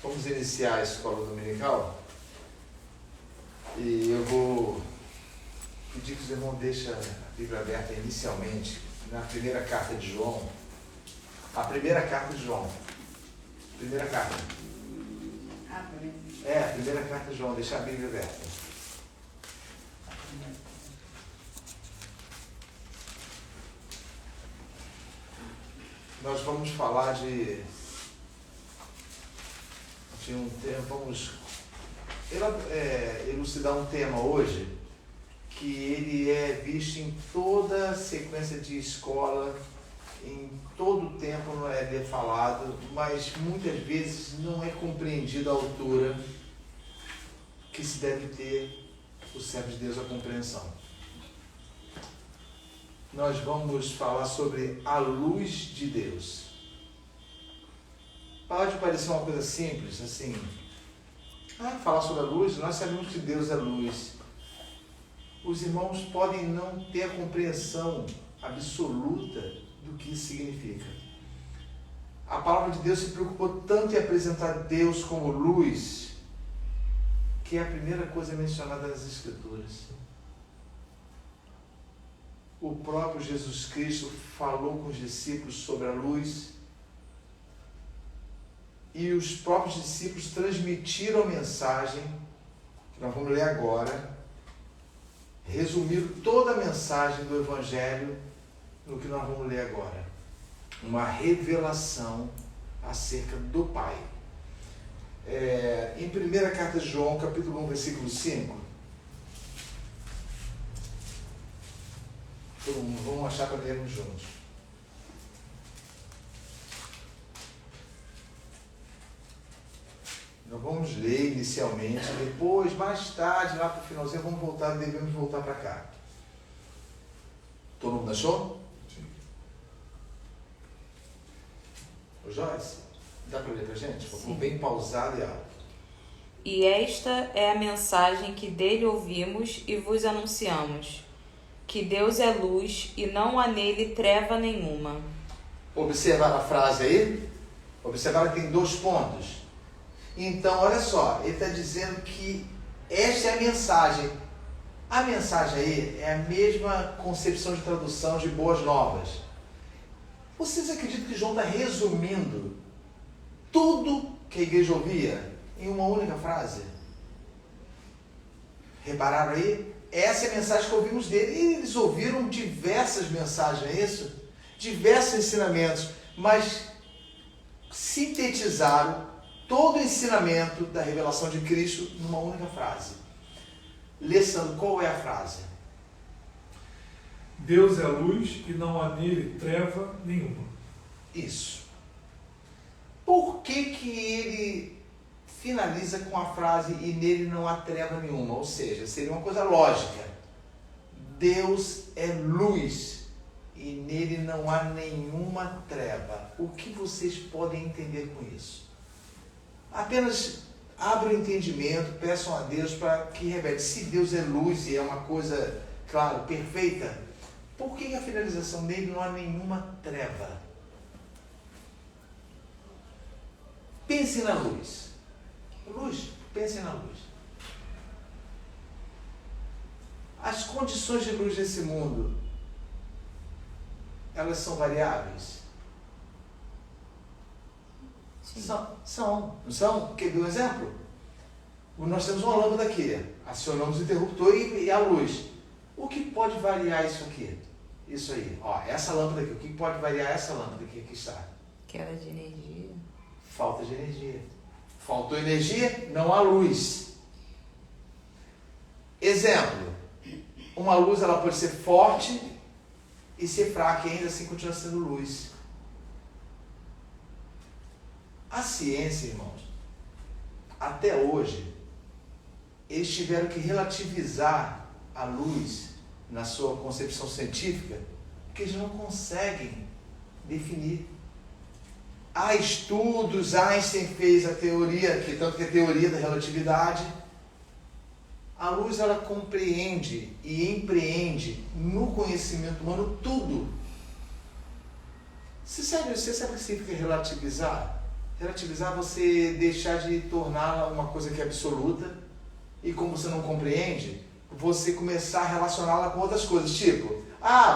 Vamos iniciar a escola dominical e eu vou pedir que os irmãos deixem a Bíblia aberta inicialmente na primeira carta de João. A primeira carta de João. Primeira carta. A primeira carta de João, deixar a Bíblia aberta. Nós vamos falar de um tema, vamos elucidar um tema hoje que ele é visto em toda a sequência de escola, em todo o tempo não é falado, mas muitas vezes não é compreendido a altura que se deve ter o servo de Deus a compreensão. Nós vamos falar sobre a luz de Deus. Pode parecer uma coisa simples, assim, falar sobre a luz, nós sabemos que Deus é luz. Os irmãos podem não ter a compreensão absoluta do que isso significa. A palavra de Deus se preocupou tanto em apresentar Deus como luz, que é a primeira coisa mencionada nas Escrituras. O próprio Jesus Cristo falou com os discípulos sobre a luz e os próprios discípulos transmitiram a mensagem, que nós vamos ler agora, resumiram toda a mensagem do Evangelho no que nós vamos ler agora. Uma revelação acerca do Pai. Em 1 carta de João, capítulo 1, versículo 5, vamos achar para lermos juntos. Nós vamos ler inicialmente, depois, mais tarde, lá para o finalzinho, devemos voltar para cá. Todo mundo achou? Sim. Ô Joyce, dá para ler para a gente? Ficou bem pausado e alto. E esta é a mensagem que dele ouvimos e vos anunciamos, que Deus é luz e não há nele treva nenhuma. Observaram a frase aí? Observaram que tem 2 pontos. Então, olha só, ele está dizendo que esta é a mensagem. A mensagem aí é a mesma concepção de tradução de Boas Novas. Vocês acreditam que João está resumindo tudo que a igreja ouvia em uma única frase? Repararam aí? Essa é a mensagem que ouvimos dele. E eles ouviram diversas mensagens, é isso? Diversos ensinamentos, mas sintetizaram todo o ensinamento da revelação de Cristo numa única frase. Lê, Sandro, qual é a frase? Deus é luz e não há nele treva nenhuma. Isso. Por que ele finaliza com a frase e nele não há treva nenhuma? Ou seja, seria uma coisa lógica. Deus é luz e nele não há nenhuma treva. O que vocês podem entender com isso? Apenas abram o entendimento, peçam a Deus para que revele. Se Deus é luz e é uma coisa, claro, perfeita, por que a finalização dele não há nenhuma treva? Pense na luz. Luz, pense na luz. As condições de luz desse mundo, elas são variáveis? São. Não são? Quer ver um exemplo? Nós temos uma lâmpada aqui. Acionamos o interruptor e a luz. O que pode variar isso aqui? Isso aí. Ó, essa lâmpada aqui. O que pode variar essa lâmpada aqui que está? Queda de energia. Falta de energia. Faltou energia, não há luz. Exemplo. Uma luz ela pode ser forte e ser fraca e ainda assim continua sendo luz. A ciência, irmãos, até hoje, eles tiveram que relativizar a luz na sua concepção científica, porque eles não conseguem definir. Há estudos, Einstein fez a teoria, tanto que é a teoria da relatividade. A luz, ela compreende e empreende no conhecimento humano tudo. Você sabe o que significa relativizar? Relativizar é você deixar de torná-la uma coisa que é absoluta e, como você não compreende, você começar a relacioná-la com outras coisas. Tipo,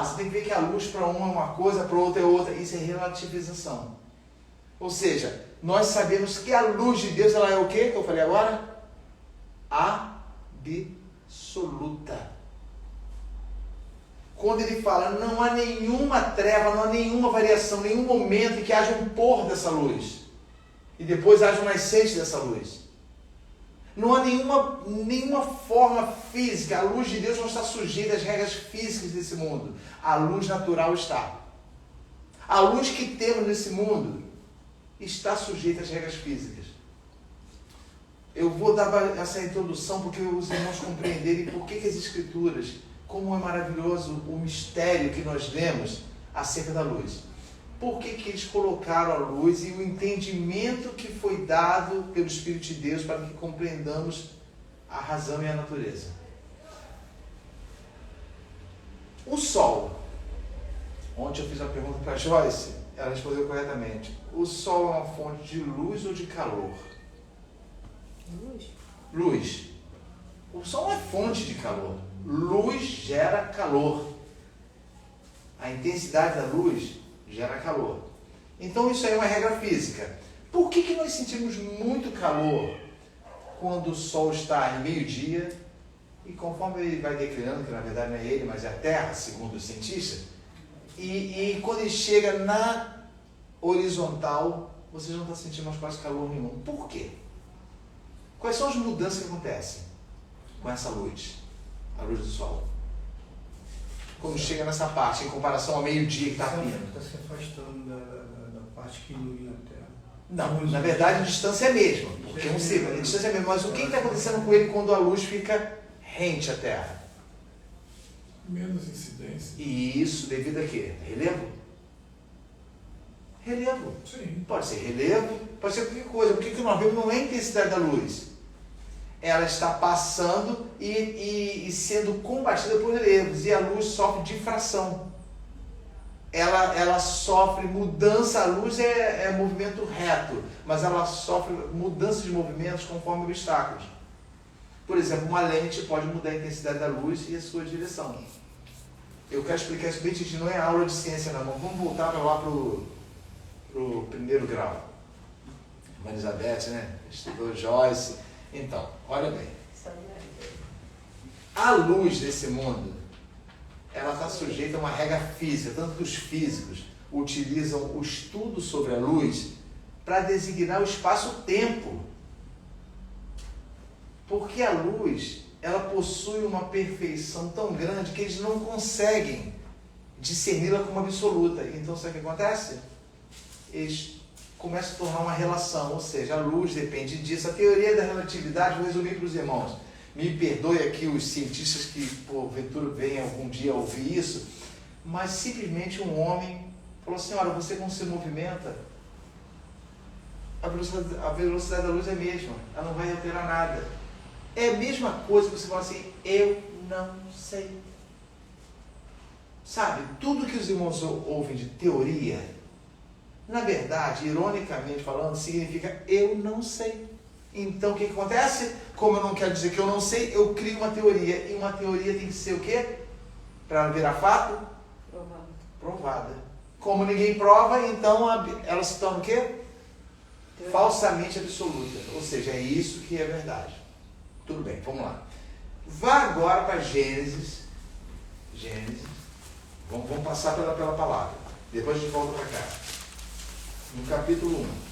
você tem que ver que a luz para um é uma coisa, para o outro é outra. Isso é relativização. Ou seja, nós sabemos que a luz de Deus, ela é o quê que eu falei agora? Absoluta. Quando ele fala, não há nenhuma treva, não há nenhuma variação, nenhum momento em que haja um pôr dessa luz. E depois haja um nascente dessa luz. Não há nenhuma forma física. A luz de Deus não está sujeita às regras físicas desse mundo. A luz natural está. A luz que temos nesse mundo está sujeita às regras físicas. Eu vou dar essa introdução porque os irmãos compreenderem por que as Escrituras, como é maravilhoso o mistério que nós lemos acerca da luz. Por que eles colocaram a luz e o entendimento que foi dado pelo Espírito de Deus para que compreendamos a razão e a natureza. O Sol. Ontem eu fiz uma pergunta para a Joyce, ela respondeu corretamente. O Sol é uma fonte de luz ou de calor? Luz. O Sol não é fonte de calor. Luz gera calor. A intensidade da luz gera calor. Então isso aí é uma regra física. Por que nós sentimos muito calor quando o Sol está em meio-dia e conforme ele vai declinando, que na verdade não é ele, mas é a Terra, segundo os cientistas, e quando ele chega na horizontal, você não está sentindo mais quase calor nenhum. Por quê? Quais são as mudanças que acontecem com essa luz? A luz do Sol. Quando chega nessa parte, em comparação ao meio-dia que está abrindo. Está se afastando da parte que ilumina a Terra. Não, na verdade a distância é a mesma, porque é um círculo, a distância é a mesma. Mas o que está acontecendo com ele quando a luz fica rente à Terra? Menos incidência. E isso devido a quê? Relevo? Relevo. Sim. Pode ser relevo, pode ser qualquer coisa. O que nós vemos não é a intensidade da luz. Ela está passando e sendo combatida por relevos. E a luz sofre difração. Ela sofre mudança. A luz é movimento reto, mas ela sofre mudança de movimentos conforme obstáculos. Por exemplo, uma lente pode mudar a intensidade da luz e a sua direção. Eu quero explicar isso bem direitinho. Não é aula de ciência, não. Vamos voltar lá para o primeiro grau. Irmã Elizabeth, né? Estudou Joyce. Então, olha bem. A luz desse mundo, ela está sujeita a uma regra física. Tanto que os físicos utilizam o estudo sobre a luz para designar o espaço-tempo. Porque a luz, ela possui uma perfeição tão grande que eles não conseguem discerni-la como absoluta. Então, sabe o que acontece? Eles começa a tornar uma relação, ou seja, a luz depende disso. A teoria da relatividade, vou resumir para os irmãos. Me perdoe aqui os cientistas que, porventura, venham algum dia ouvir isso, mas simplesmente um homem falou assim, olha, você quando se movimenta, a velocidade da luz é a mesma, ela não vai alterar nada. É a mesma coisa que você fala assim, eu não sei. Sabe, tudo que os irmãos ouvem de teoria, na verdade, ironicamente falando, significa eu não sei. Então, o que acontece? Como eu não quero dizer que eu não sei, eu crio uma teoria. E uma teoria tem que ser o quê? Para virar fato? Provada. Provada. Como ninguém prova, então ela se torna o quê? Teoria. Falsamente absoluta. Ou seja, é isso que é verdade. Tudo bem, vamos lá. Vá agora para Gênesis. Gênesis. Vamos passar pela palavra. Depois a gente volta para cá. No capítulo 1.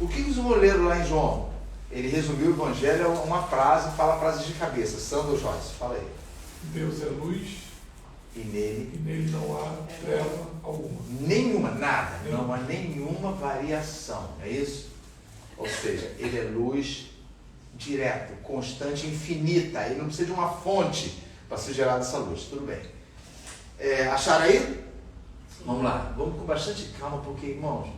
O que os irmãos leram lá em João? Ele resumiu o Evangelho a uma frase, fala frases de cabeça. Sandro Joyce, fala aí. Deus é luz E nele não há treva alguma. nenhuma, nada, não há nenhuma variação, é isso? Ou seja, ele é luz direto, constante, infinita. Ele não precisa de uma fonte para ser gerada essa luz. Tudo bem. Acharam aí? Sim. Vamos lá. Vamos com bastante calma, porque, irmãos,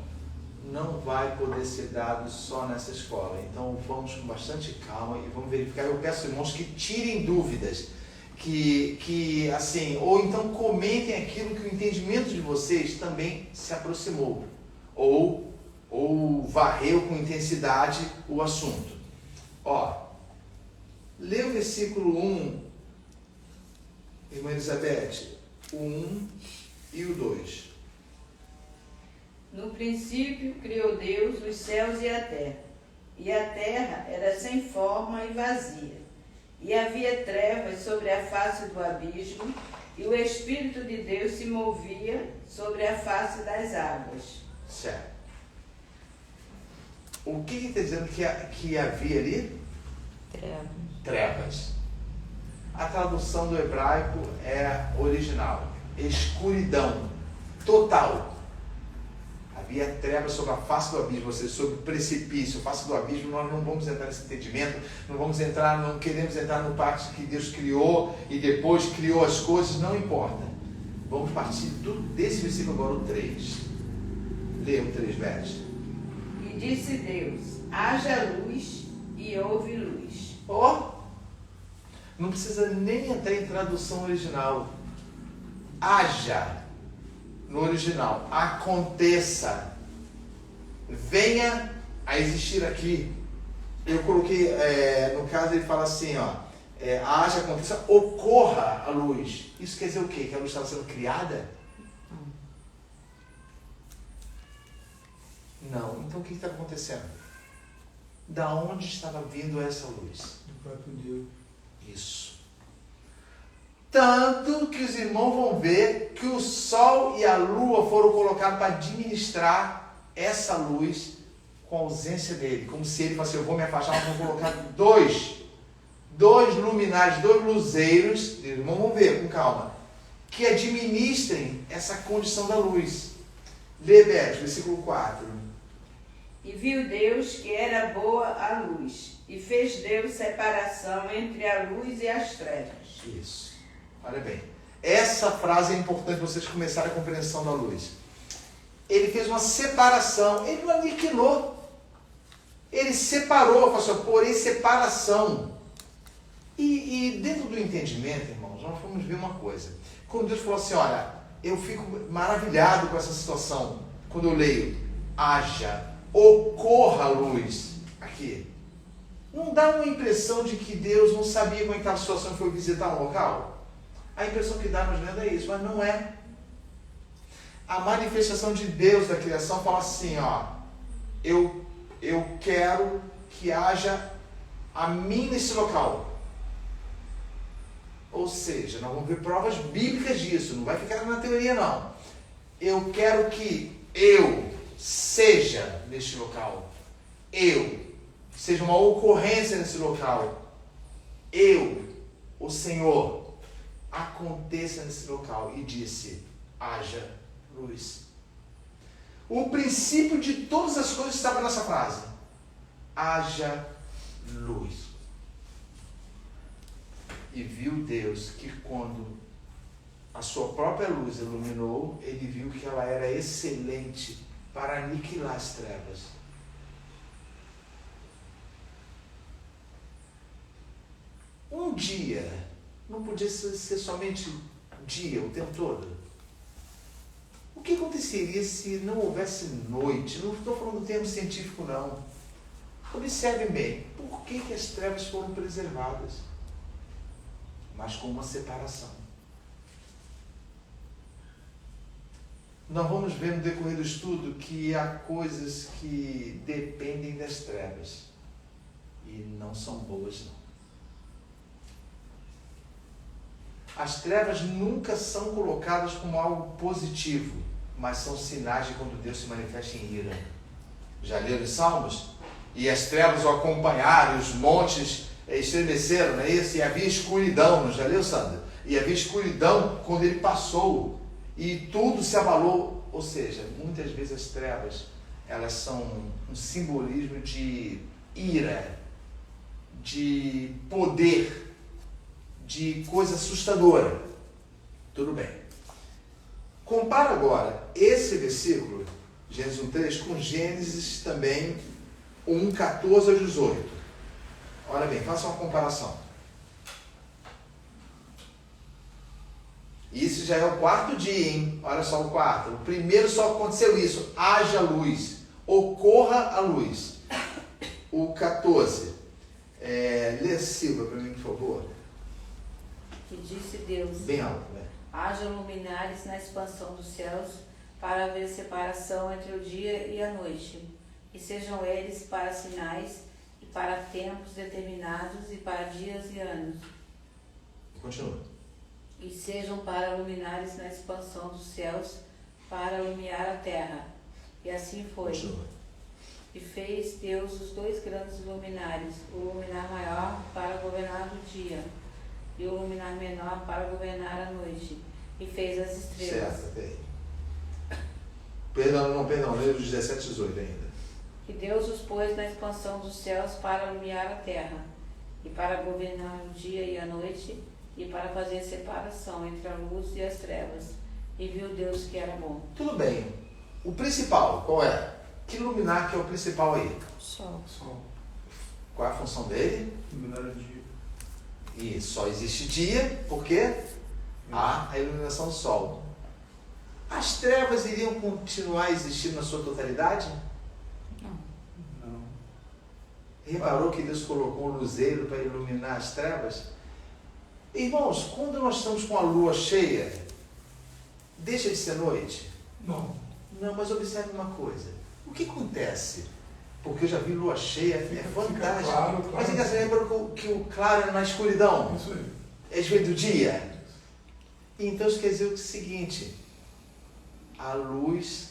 não vai poder ser dado só nessa escola. Então vamos com bastante calma e vamos verificar. Eu peço, irmãos, que tirem dúvidas, que assim, ou então comentem aquilo que o entendimento de vocês também se aproximou, ou varreu com intensidade o assunto. Ó, lê o versículo 1, irmã Elizabeth, o 1 e o 2. No princípio criou Deus os céus e a terra era sem forma e vazia, e havia trevas sobre a face do abismo, e o Espírito de Deus se movia sobre a face das águas. Certo. O que está dizendo que havia ali? Trevas. A tradução do hebraico é original. Escuridão total. Havia trevas sobre a face do abismo, ou seja, sobre o precipício, a face do abismo. Nós não vamos entrar nesse entendimento, não queremos entrar no parte que Deus criou e depois criou as coisas, não importa. Vamos partir desse versículo agora, o 3. Leia o 3, Beth. E disse Deus, haja luz, e houve luz. Não precisa nem entrar em tradução original. Haja, no original, aconteça, venha a existir aqui. Eu coloquei, no caso ele fala assim, ó, haja, aconteça, ocorra a luz. Isso quer dizer o quê? Que a luz estava sendo criada? Não. Então o que está acontecendo? Da onde estava vindo essa luz? Do próprio Deus. Isso. Tanto que os irmãos vão ver que o sol e a lua foram colocados para administrar essa luz com a ausência dele. Como se ele fosse, eu vou me afastar, vou colocar dois luminares, 2 luzeiros, os irmãos vão ver com calma, que administrem essa condição da luz. Lê, Beth, versículo 4. E viu Deus que era boa a luz, e fez Deus separação entre a luz e as trevas. Isso. Olha bem. Essa frase é importante para vocês começarem a compreensão da luz. Ele fez uma separação, ele não aniquilou. Ele separou, pastor, porém separação. E dentro do entendimento, irmãos, nós vamos ver uma coisa. Quando Deus falou assim, olha, eu fico maravilhado com essa situação, quando eu leio, haja, ocorra a luz, aqui. Não dá uma impressão de que Deus não sabia como estava a situação e foi visitar um local? A impressão que dá nos lendo é isso, mas não é. A manifestação de Deus da criação fala assim, ó, eu quero que haja a mim nesse local. Ou seja, nós vamos ver provas bíblicas disso, não vai ficar na teoria não. Eu quero que eu seja neste local. Seja uma ocorrência nesse local. O Senhor, aconteça nesse local. E disse, haja luz. O princípio de todas as coisas estava nessa frase. Haja luz. E viu Deus que quando a sua própria luz iluminou, ele viu que ela era excelente para aniquilar as trevas. Um dia, não podia ser somente um dia, o tempo todo. O que aconteceria se não houvesse noite? Não estou falando do termo científico, não. Observe bem, por que as trevas foram preservadas? Mas com uma separação. Nós vamos ver no decorrer do estudo que há coisas que dependem das trevas e não são boas, não. As trevas nunca são colocadas como algo positivo, mas são sinais de quando Deus se manifesta em ira. Já leram os Salmos? E as trevas o acompanharam, e os montes estremeceram, não é isso? E havia escuridão, não já leu, Sandra? E havia escuridão quando ele passou, e tudo se abalou. Ou seja, muitas vezes as trevas, elas são um simbolismo de ira, de poder, de coisa assustadora. Tudo bem. Compara agora esse versículo, Gênesis 1:3, com Gênesis também 1:14 a 18. Olha bem, faça uma comparação. Isso já é o quarto dia, hein? Olha só o quarto. O primeiro só aconteceu isso. Haja luz. Ocorra a luz. O 14. Lê Silva para mim, por favor. Que disse Deus: Bem alto, né? haja luminares na expansão dos céus, para haver separação entre o dia e a noite, e sejam eles para sinais, e para tempos determinados, e para dias e anos. Continua. E sejam para luminares na expansão dos céus, para iluminar a terra. E assim foi. Continua. E fez Deus os dois grandes luminares, o luminar maior para governar o dia, e o luminar menor para governar a noite. E fez as estrelas. Certo, até aí. Perdão, lê os 17 e 18 ainda. E Deus os pôs na expansão dos céus para iluminar a terra, e para governar o dia e a noite, e para fazer separação entre a luz e as trevas. E viu Deus que era bom. Tudo bem. O principal, qual é? Que luminar que é o principal aí? Sol. Sol. Qual é a função dele? Iluminar o dia. E só existe dia porque há a iluminação do sol. As trevas iriam continuar existindo na sua totalidade? Não. Reparou que Deus colocou um luzeiro para iluminar as trevas? Irmãos, quando nós estamos com a lua cheia, deixa de ser noite? Não. Não, mas observe uma coisa. O que acontece? Porque eu já vi lua cheia, é fantástico. Claro. Mas você lembra que o claro é na escuridão? Isso aí. É diferente do dia? Então isso quer dizer o seguinte: a luz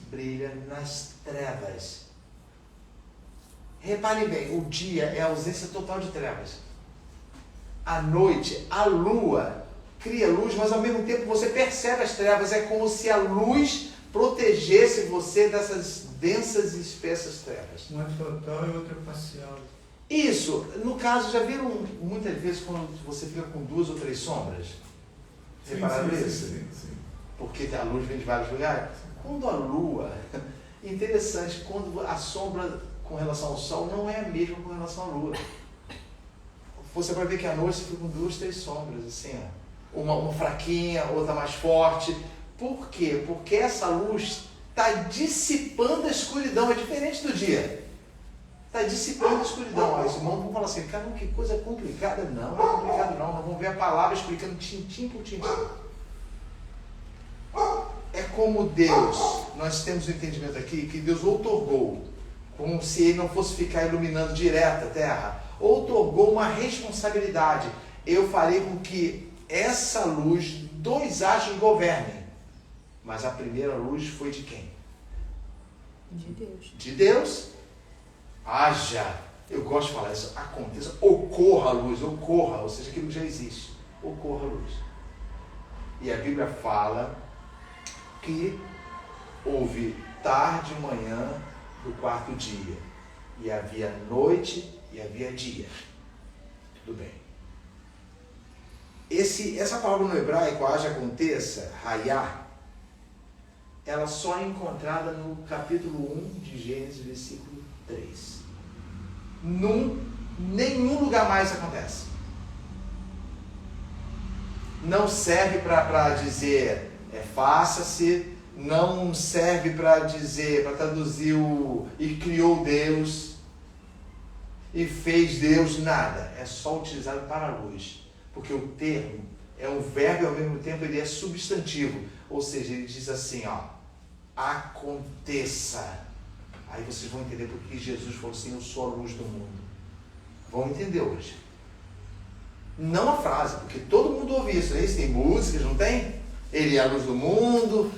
brilha nas trevas. Repare bem, o dia é a ausência total de trevas. À noite, a lua cria luz, mas ao mesmo tempo você percebe as trevas. É como se a luz protegesse você dessas densas e espessas trevas. Uma é total e outra é parcial. Isso, no caso, já viram muitas vezes quando você fica com 2 ou 3 sombras? Repararam isso? Sim. Porque a luz vem de vários lugares. Quando a lua, interessante, quando a sombra com relação ao sol não é a mesma com relação à lua. Você vai ver que à noite você fica com 2, 3 sombras, assim, ó. Uma fraquinha, outra mais forte. Por quê? Porque essa luz está dissipando a escuridão, é diferente do dia. Está dissipando a escuridão. Aí os irmãos vão falar assim: cara, que coisa complicada. Não é complicado não. Nós vamos ver a palavra explicando tintim por tintim. É como Deus, nós temos o entendimento aqui, que Deus outorgou, como se Ele não fosse ficar iluminando direto a terra, outorgou uma responsabilidade. Eu farei com que essa luz 2 astros governem. Mas a primeira luz foi de quem? De Deus. De Deus. Haja, eu gosto de falar isso, aconteça, ocorra a luz, ocorra, ou seja, aquilo já existe, ocorra a luz. E a Bíblia fala que houve tarde e manhã do 4º dia, e havia noite e havia dia. Tudo bem. Essa palavra no hebraico, haja, aconteça, hayá, ela só é encontrada no capítulo 1 de Gênesis, versículo 3. Nenhum lugar mais acontece. Não serve para dizer faça-se, não serve para dizer, para traduzir e criou Deus e fez Deus, nada. É só utilizado para a luz, porque o termo é um verbo e ao mesmo tempo ele é substantivo, ou seja, ele diz assim, ó, aconteça. Aí vocês vão entender por que Jesus falou assim: eu sou a luz do mundo. Vão entender hoje. Não a frase, porque todo mundo ouve isso, né? Isso tem músicas, não tem? Ele é a luz do mundo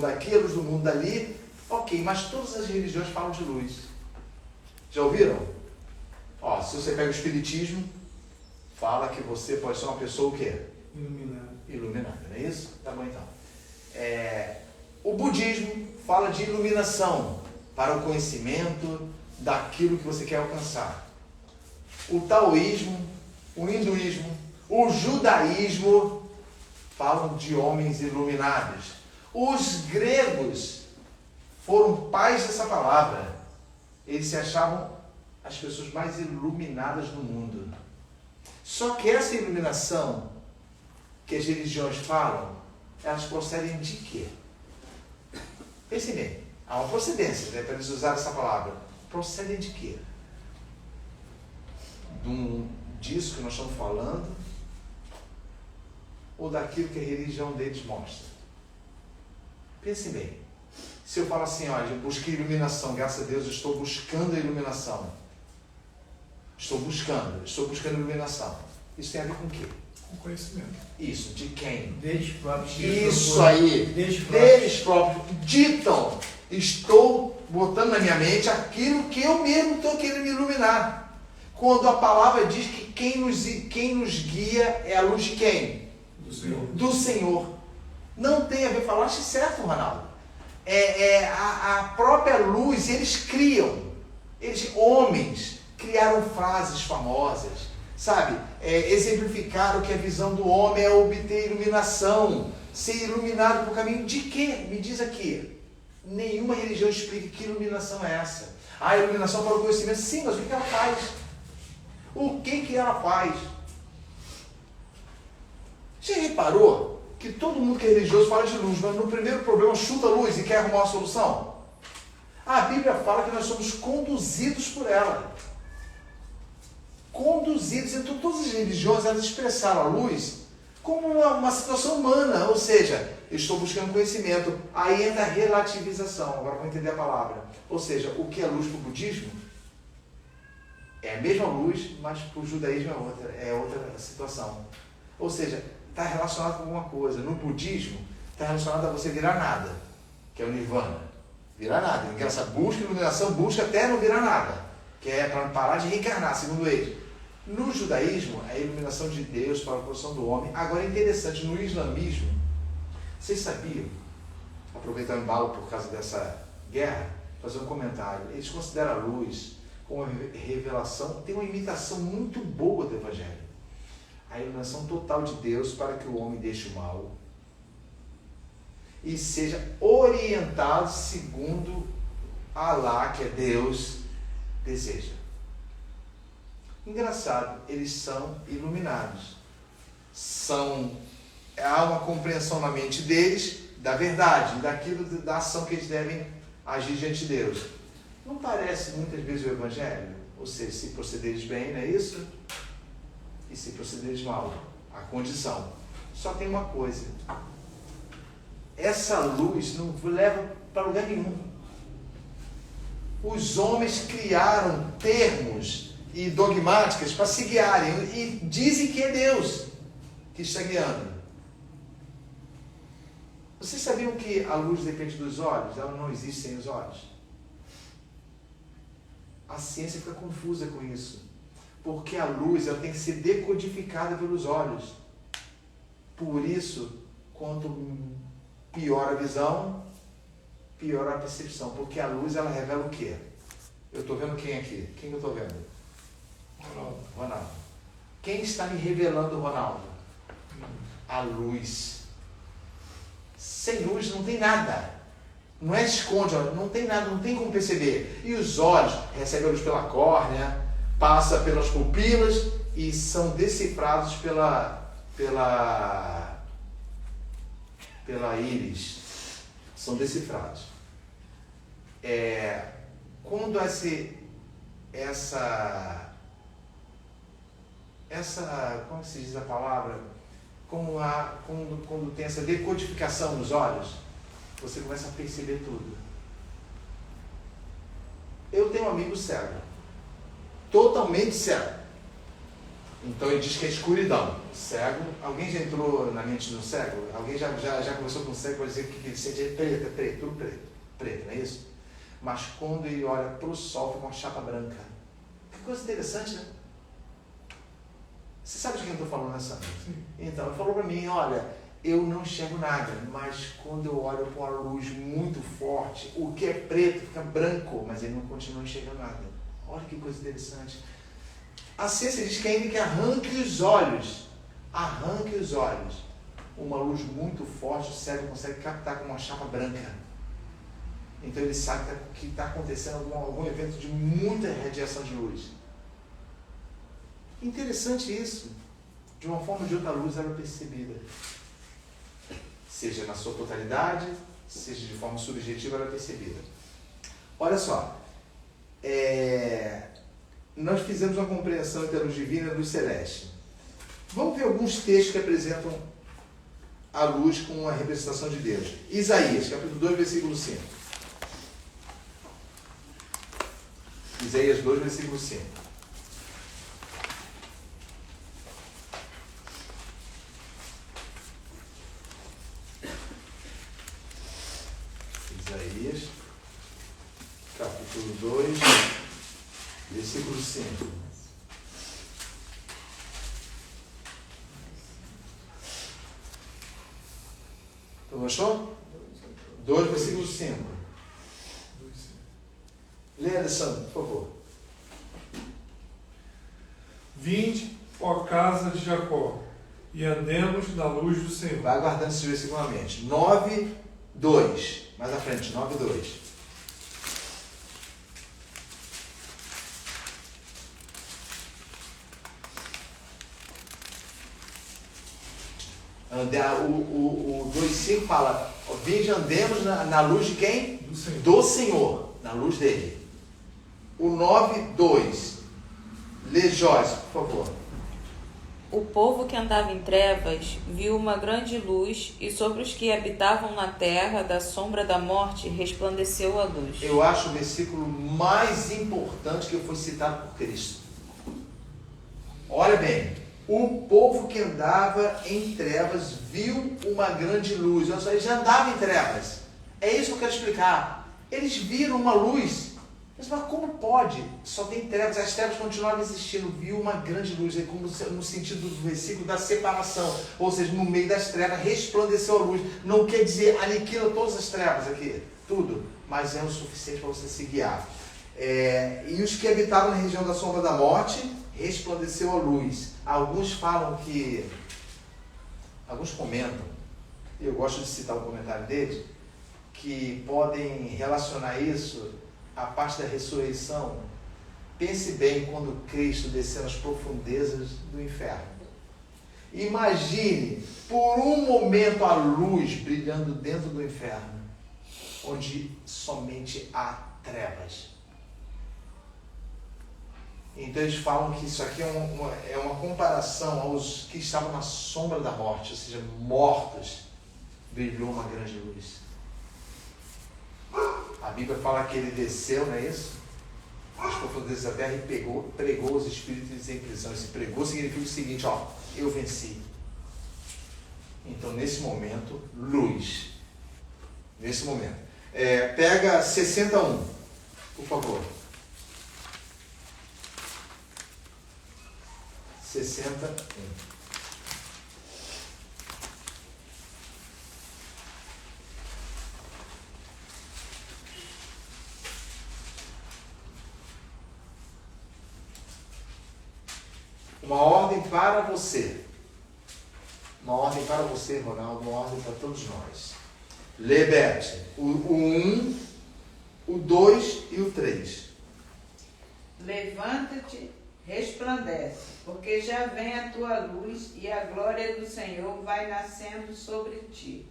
daqui, a luz do mundo dali. Ok, mas todas as religiões falam de luz. Já ouviram? Ó, se você pega o Espiritismo, fala que você pode ser uma pessoa o quê? Iluminada, não é isso? Tá bom então. O budismo fala de iluminação para o conhecimento daquilo que você quer alcançar. O taoísmo, o hinduísmo, o judaísmo falam de homens iluminados. Os gregos foram pais dessa palavra. Eles se achavam as pessoas mais iluminadas do mundo. Só que essa iluminação que as religiões falam, elas procedem de quê? Pense bem, há uma procedência, né, para eles usarem essa palavra. Procedem de quê? Disso que nós estamos falando, ou daquilo que a religião deles mostra? Pense bem. Se eu falo assim, olha, eu busquei iluminação, graças a Deus eu estou buscando a iluminação. Estou buscando iluminação. Isso tem a ver com o quê? Com conhecimento. Isso, de quem? Deles próprios. Isso aí, deles próprios ditam. Estou botando na minha mente aquilo que eu mesmo estou querendo me iluminar. Quando a palavra diz que quem nos guia é a luz de quem? Do Senhor. Do Senhor. Não tem a ver, falaste certo, Ronaldo. A própria luz, eles criam. Homens, criaram frases famosas, sabe? Exemplificaram que a visão do homem é obter iluminação, ser iluminado por caminho de quê? Me diz aqui. Nenhuma religião explica que iluminação é essa. A iluminação para o conhecimento, sim, mas o que ela faz? O que ela faz? Você reparou que todo mundo que é religioso fala de luz, mas no primeiro problema chuta a luz e quer arrumar uma solução? A Bíblia fala que nós somos conduzidos por ela. Conduzidos. Então todas as religiões, elas expressaram a luz como uma situação humana, ou seja, eu estou buscando conhecimento. Aí entra a relativização, agora vamos entender a palavra. Ou seja, o que é luz para o budismo é a mesma luz, mas para o judaísmo é outra situação. Ou seja, está relacionado com alguma coisa. No budismo, está relacionado a você virar nada, que é o nirvana. Virar nada. Essa busca, iluminação, busca até não virar nada, que é para parar de reencarnar, segundo eles. No judaísmo, é a iluminação de Deus para a posição do homem. Agora é interessante, no islamismo, vocês sabiam, aproveitar o embalo por causa dessa guerra, fazer um comentário. Eles consideram a luz como uma revelação, tem uma imitação muito boa do Evangelho. A iluminação total de Deus para que o homem deixe o mal e seja orientado segundo Alá, que é Deus, deseja. Engraçado, eles são iluminados. Há uma compreensão na mente deles da verdade, da ação que eles devem agir diante de Deus. Não parece muitas vezes o Evangelho? Ou seja, se procederes bem, não é isso? E se procederes mal, a condição. Só tem uma coisa. Essa luz não leva para lugar nenhum. Os homens criaram termos e dogmáticas para se guiarem e dizem que é Deus que está guiando. Vocês sabiam que a luz depende dos olhos? Ela não existe sem os olhos? A ciência fica confusa com isso. Porque a luz ela tem que ser decodificada pelos olhos. Por isso, quanto pior a visão, pior a percepção. Porque a luz ela revela o quê? Eu estou vendo quem aqui? Quem eu estou vendo? Ronaldo. Quem está me revelando, Ronaldo? A luz. Sem luz não tem nada. Não é esconde, não tem nada, não tem como perceber. E os olhos recebem a luz pela córnea, passa pelas pupilas e são decifrados pela íris. São decifrados. Quando como se diz a palavra? Quando tem essa decodificação nos olhos, você começa a perceber tudo. Eu tenho um amigo cego. Totalmente cego. Então ele diz que é escuridão. Cego. Alguém já entrou na mente do cego? Alguém já conversou com o cego para dizer que o que ele sente é preto, tudo preto. Preto, não é isso? Mas quando ele olha para o sol, fica uma chapa branca. Que coisa interessante, né? Você sabe de quem eu estou falando, né, Sandra? Então, ele falou para mim, olha, eu não enxergo nada, mas quando eu olho para uma luz muito forte, o que é preto fica branco, mas ele não continua enxergando nada. Olha que coisa interessante. A ciência diz que ainda que arranque os olhos, uma luz muito forte, o cérebro consegue captar com uma chapa branca. Então ele sabe que está acontecendo algum evento de muita radiação de luz. Interessante isso. De uma forma ou de outra, a luz era percebida. Seja na sua totalidade, seja de forma subjetiva, era percebida. Olha só. Nós fizemos uma compreensão entre a luz divina e a luz celeste. Vamos ver alguns textos que apresentam a luz com a representação de Deus. Isaías, capítulo 2, versículo 5. Isaías 2, versículo 5. Isaías, capítulo 2, versículo 5. Tu achou? 2, versículo 5. Lê, Alessandro, por favor. Vinde, ó casa de Jacó, e andemos na luz do Senhor. Vai aguardando esse versículo na mente. 9, 2. Mais à frente, 9, 2. O 2,5 fala: vinde, andemos na luz de quem? Do Senhor. Do Senhor, na luz dele. O 9,2. Lê, Joyce, por favor. O povo que andava em trevas viu uma grande luz, e sobre os que habitavam na terra da sombra da morte resplandeceu a luz. Eu acho o versículo mais importante que foi citado por Cristo. Olha bem, o povo que andava em trevas viu uma grande luz. Olha só, eles já andavam em trevas. É isso que eu quero explicar. Eles viram uma luz. Mas como pode? Só tem trevas, as trevas continuavam existindo. Viu uma grande luz, é como no sentido do versículo da separação. Ou seja, no meio das trevas resplandeceu a luz. Não quer dizer aniquila todas as trevas aqui, tudo, mas é o suficiente para você se guiar. E os que habitavam na região da sombra da morte, resplandeceu a luz. Alguns comentam, e eu gosto de citar o comentário deles, que podem relacionar isso à parte da ressurreição. Pense bem quando Cristo desceu nas profundezas do inferno. Imagine por um momento a luz brilhando dentro do inferno, onde somente há trevas. Então eles falam que isso aqui é uma comparação aos que estavam na sombra da morte, ou seja, mortos. Brilhou uma grande luz. A Bíblia fala que ele desceu, não é isso? Nas profundezas da terra e pregou os espíritos em prisão. Esse pregou significa o seguinte: eu venci. Então nesse momento, luz. Nesse momento. Pega 61, por favor. 61. Uma ordem para você. Uma ordem para você, Ronaldo. Uma ordem para todos nós. Lê, Beth. O 1, o 2 e o 3. Levanta-te, resplandece, porque já vem a tua luz e a glória do Senhor vai nascendo sobre ti.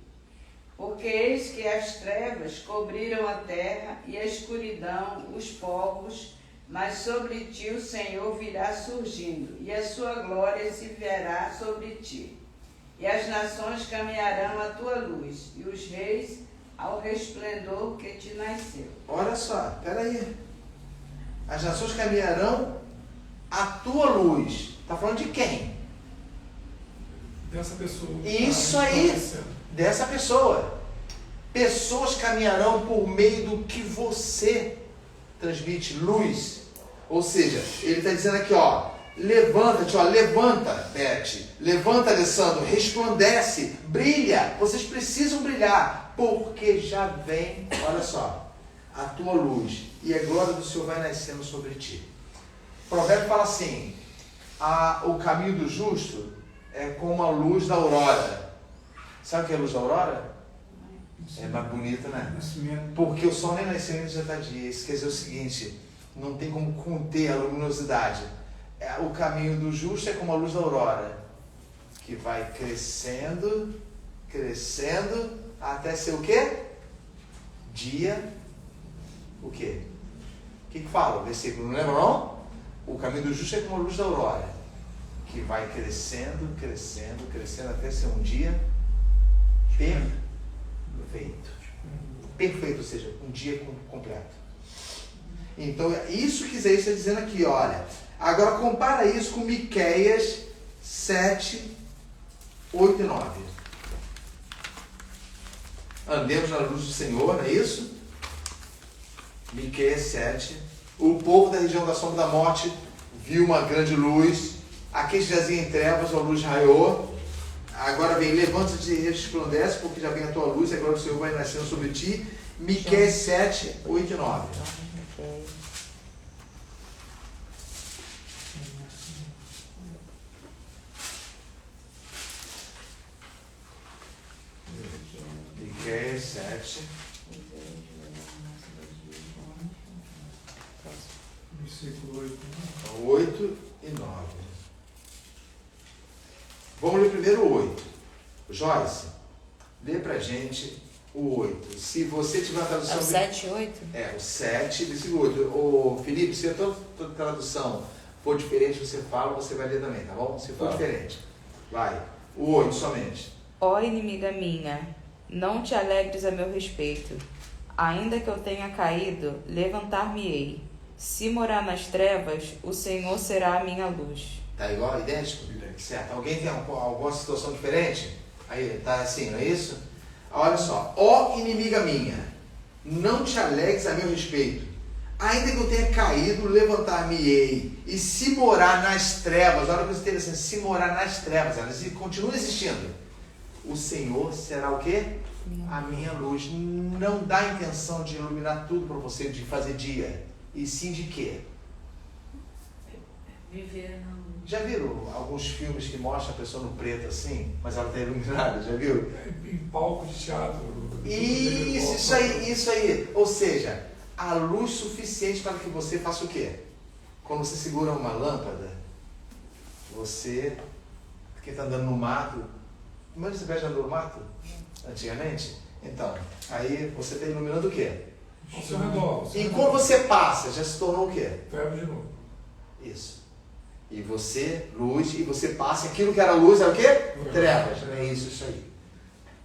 Porque eis que as trevas cobriram a terra e a escuridão os povos, mas sobre ti o Senhor virá surgindo, e a sua glória se verá sobre ti. E as nações caminharão à tua luz, e os reis ao resplendor que te nasceu. Olha só, peraí. As nações caminharão à tua luz. Está falando de quem? Dessa pessoa. Isso aí, dessa pessoa. Pessoas caminharão por meio do que você transmite, luz. Ou seja, ele está dizendo aqui, levanta-te, levanta, Beth, levanta, Alessandro, resplandece, brilha, vocês precisam brilhar, porque já vem, olha só, a tua luz, e a glória do Senhor vai nascendo sobre ti. O provérbio fala assim: o caminho do justo é como a luz da aurora. Sabe o que é a luz da aurora? É mais bonito, né? Nascimento. Porque o sol nem nasceu nem já está dia. Isso quer dizer o seguinte, não tem como conter a luminosidade. O caminho do justo é como a luz da aurora, que vai crescendo, crescendo, até ser o quê? Dia, o quê? O que fala o versículo? Não lembra não? O caminho do justo é como a luz da aurora, que vai crescendo, crescendo, crescendo, até ser um dia perfeito. Perfeito, ou seja, um dia completo. Então, isso que Isaías está dizendo aqui, olha. Agora, compara isso com Miqueias 7, 8 e 9. Andemos na luz do Senhor, não é isso? Miqueias 7. O povo da região da sombra da morte viu uma grande luz. Aqueles que jaziam em trevas, a luz raiou. Agora vem, levanta-te e resplandece, porque já vem a tua luz, agora o Senhor vai nascendo sobre ti. Miqueias 7, 8 e 9. Miqueias 7. Versículo 8. 8 e 9. Vamos ler primeiro o 8. Joyce, lê pra gente o 8. Se você tiver uma tradução... É o 7 e 8? É, o 7, versículo 8. Ô, Felipe, se a tua tradução for diferente, você fala, você vai ler também, tá bom? Se for diferente. Vai. O 8 somente. Ó inimiga minha, não te alegres a meu respeito. Ainda que eu tenha caído, levantar-me-ei. Se morar nas trevas, o Senhor será a minha luz. Tá igual, idêntico? Certo. Alguém tem alguma situação diferente? Aí, tá assim, não é isso? Olha só. Ó inimiga minha, não te alegres a meu respeito. Ainda que eu tenha caído, levantar-me-ei. E se morar nas trevas, olha que coisa interessante, se morar nas trevas, elas continuam existindo. O Senhor será o quê? A minha luz. Não dá a intenção de iluminar tudo para você, de fazer dia. E sim de quê? Viver na luz. Já viram alguns filmes que mostram a pessoa no preto assim, mas ela está iluminada? Já viu? Em palco de teatro. Isso aí. Ou seja, a luz suficiente para que você faça o quê? Quando você segura uma lâmpada, você, quem está andando no mato, como é que você já andou no mato? Antigamente? Então, aí você está iluminando o quê? Ao seu redor. E quando você passa, já se tornou o quê? Febre de novo. Isso. E você, luz, e você passa, aquilo que era luz era o quê? Trevas. É isso aí.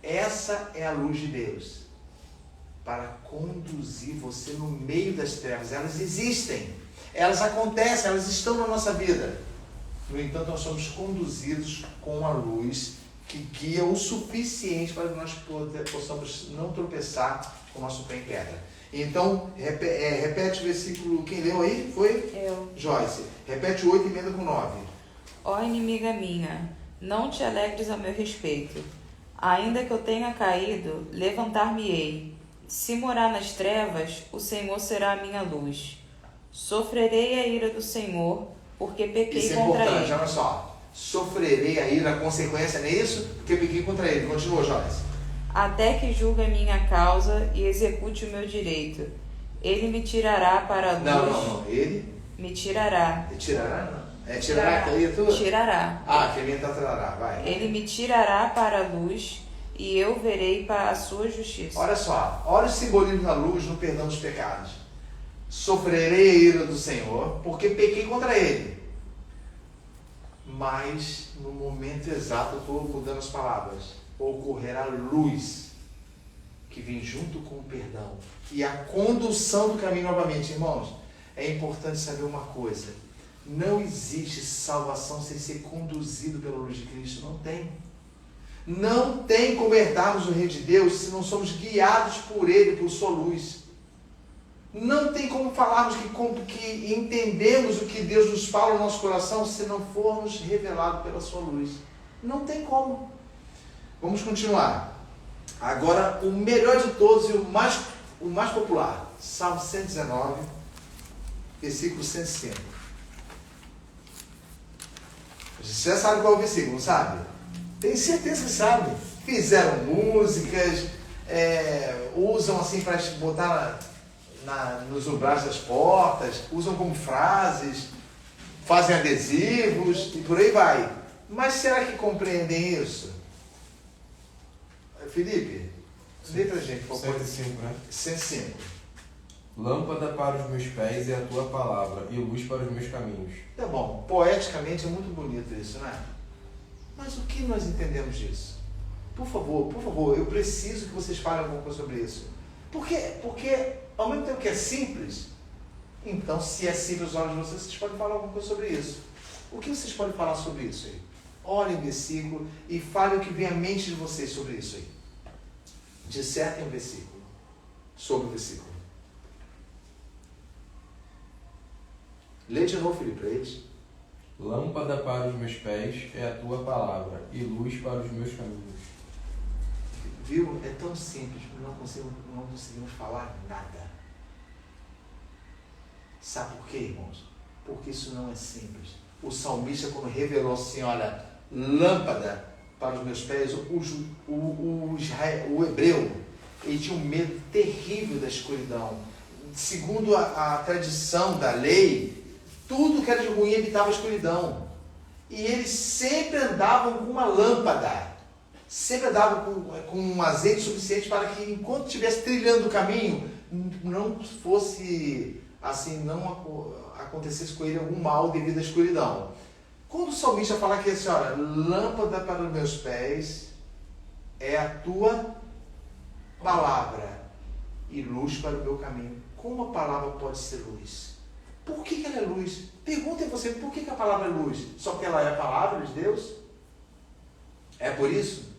Essa é a luz de Deus. Para conduzir você no meio das trevas. Elas existem. Elas acontecem, elas estão na nossa vida. No entanto, nós somos conduzidos com a luz que guia o suficiente para que nós possamos não tropeçar com o nosso pé em pedra. Então, repete o versículo, quem leu aí? Foi? Eu. Joyce. Repete o 8 e emenda com 9. Ó inimiga minha, não te alegres a meu respeito. Ainda que eu tenha caído, levantar-me-ei. Se morar nas trevas, o Senhor será a minha luz. Sofrerei a ira do Senhor, porque pequei Isso é contra importante, ele. olha só. Sofrerei a ira, a consequência, não é isso? Porque pequei contra ele. Continua, Joyce. Até que julgue a minha causa e execute o meu direito. Ele me tirará para a luz. Não. Ele? Me tirará. Tirará, não. É tirará que aí é tua? Tirará. Ah, que a minha tá tirará. Vai. Ele me tirará para a luz e eu verei para a sua justiça. Olha só. Olha o simbolismo da luz no perdão dos pecados. Sofrerei a ira do Senhor, porque pequei contra ele. Mas, no momento exato, eu estou mudando as palavras. Ocorrerá luz que vem junto com o perdão e a condução do caminho novamente. Irmãos, é importante saber uma coisa: não existe salvação sem ser conduzido pela luz de Cristo. Não tem. Não tem como herdarmos o reino de Deus se não somos guiados por Ele, por sua luz. Não tem como falarmos que entendemos o que Deus nos fala no nosso coração se não formos revelados pela sua luz. Não tem como. Vamos continuar. Agora, o melhor de todos e o mais popular. Salmo 119, versículo 105. Você já sabe qual é o versículo, não sabe? Tenho certeza que sabe. Fizeram músicas, usam assim para botar nos umbrais das portas, usam como frases, fazem adesivos e por aí vai. Mas será que compreendem isso? Felipe, lê pra gente, por favor. 105, né? 105. Lâmpada para os meus pés é a tua palavra, e luz para os meus caminhos. Tá bom, poeticamente é muito bonito isso, né? Mas o que nós entendemos disso? Por favor, eu preciso que vocês falem alguma coisa sobre isso. Porque ao mesmo tempo que é simples, então se é simples aos olhos de vocês podem falar alguma coisa sobre isso. O que vocês podem falar sobre isso aí? Olhem o versículo e falem o que vem à mente de vocês sobre isso aí. Dissertem o versículo, sobre o versículo. Lê de novo, Felipe, para eles. Lâmpada para os meus pés é a tua palavra, e luz para os meus caminhos. Viu? É tão simples, não conseguimos falar nada. Sabe por quê, irmãos? Porque isso não é simples. O salmista, quando revelou assim, olha, lâmpada para os meus pés, o hebreu, ele tinha um medo terrível da escuridão. Segundo a tradição da lei, tudo que era de ruim evitava a escuridão. E eles sempre andavam com uma lâmpada. Sempre andavam com um azeite suficiente para que, enquanto estivesse trilhando o caminho, não fosse assim, não acontecesse com ele algum mal devido à escuridão. Quando o salmista fala aqui assim, olha, lâmpada para os meus pés é a tua palavra e luz para o meu caminho. Como a palavra pode ser luz? Por que ela é luz? Perguntem você, por que a palavra é luz? Só porque ela é a palavra de Deus? É por isso?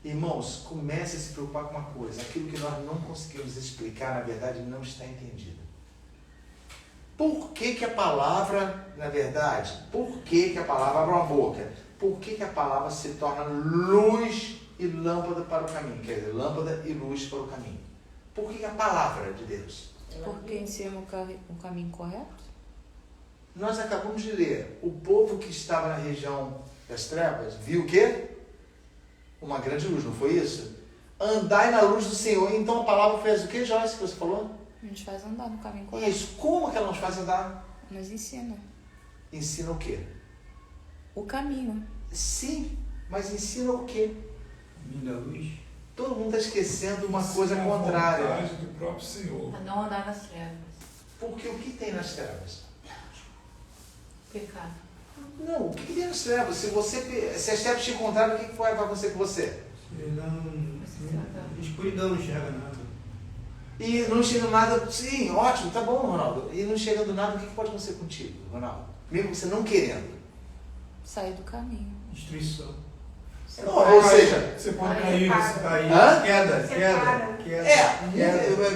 Irmãos, comece a se preocupar com uma coisa. Aquilo que nós não conseguimos explicar, na verdade, não está entendido. Por que a palavra, na verdade, por que a palavra abre uma boca? Por que a palavra se torna luz e lâmpada para o caminho? Quer dizer, lâmpada e luz para o caminho. Por que a palavra de Deus? Porque ensina o caminho correto? Nós acabamos de ler. O povo que estava na região das trevas viu o quê? Uma grande luz, não foi isso? Andai na luz do Senhor. Então a palavra fez o que, Joyce, que você falou? Nos faz andar no caminho correto. Isso. Como que ela nos faz andar? Nos ensina. Ensina o quê? O caminho. Sim, mas ensina o quê? Caminho da luz. Todo mundo está esquecendo uma coisa A contrária. vontade do próprio Senhor. A não andar nas trevas. Porque o que tem nas trevas? Pecado. Não, o que tem nas trevas? Se as trevas te encontrarem, o que vai acontecer com você? Escuridão, não enxerga nada. E não chega nada, sim, ótimo, tá bom, Ronaldo. E não chegando nada, o que pode acontecer contigo, Ronaldo? Mesmo você não querendo. Sair do caminho. Destruição. Ou seja, Você pode cair, você Cair, Hã? queda.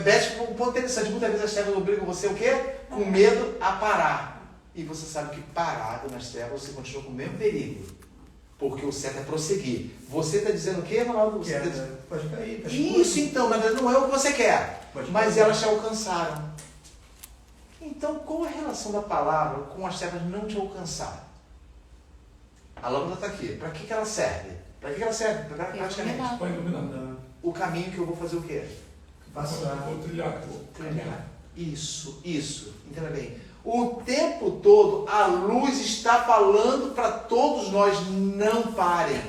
Beth, um ponto interessante, muitas vezes as trevas obrigam você o quê? Com medo a parar. E você sabe que parado nas trevas você continua com o mesmo perigo. Porque o certo é prosseguir. Você está dizendo o quê, Ronaldo? Você Queda. Pode cair. Tá Isso então, na verdade não é o que você quer. Pode Mas cair. elas te alcançaram. Então, qual a relação da palavra com as trevas não te alcançar? A lâmpada está aqui. Para que ela serve? Para que ela serve? Praticamente. Para iluminar. O caminho que eu vou fazer o quê? Passar. Vou trilhar. Trilhar. Isso. Entenda bem. O tempo todo a luz está falando para todos nós, não parem.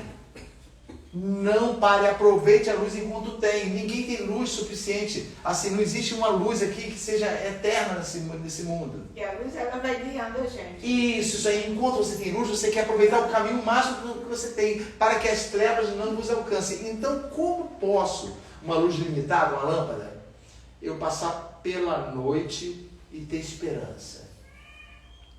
Não pare, aproveite a luz enquanto tem. Ninguém tem luz suficiente. Assim, não existe uma luz aqui que seja eterna nesse mundo. E a luz, ela vai guiando a gente. Isso aí. Enquanto você tem luz, você quer aproveitar o caminho máximo que você tem para que as trevas não vos alcancem. Então, como posso, uma luz limitada, uma lâmpada, eu passar pela noite e ter esperança?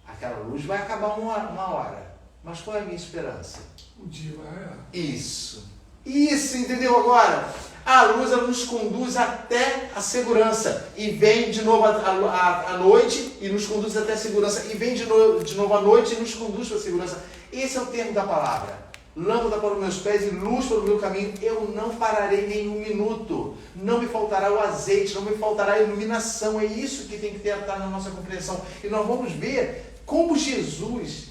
Aquela luz vai acabar uma hora. Mas qual é a minha esperança? O dia vai raiar. Isso, entendeu agora? A luz, ela nos conduz até a segurança. E vem de novo à noite e nos conduz até a segurança. E vem de novo à noite e nos conduz para a segurança. Esse é o termo da palavra. Lâmpada para os meus pés e luz para o meu caminho. Eu não pararei nem um minuto. Não me faltará o azeite, não me faltará a iluminação. É isso que tem que estar na nossa compreensão. E nós vamos ver como Jesus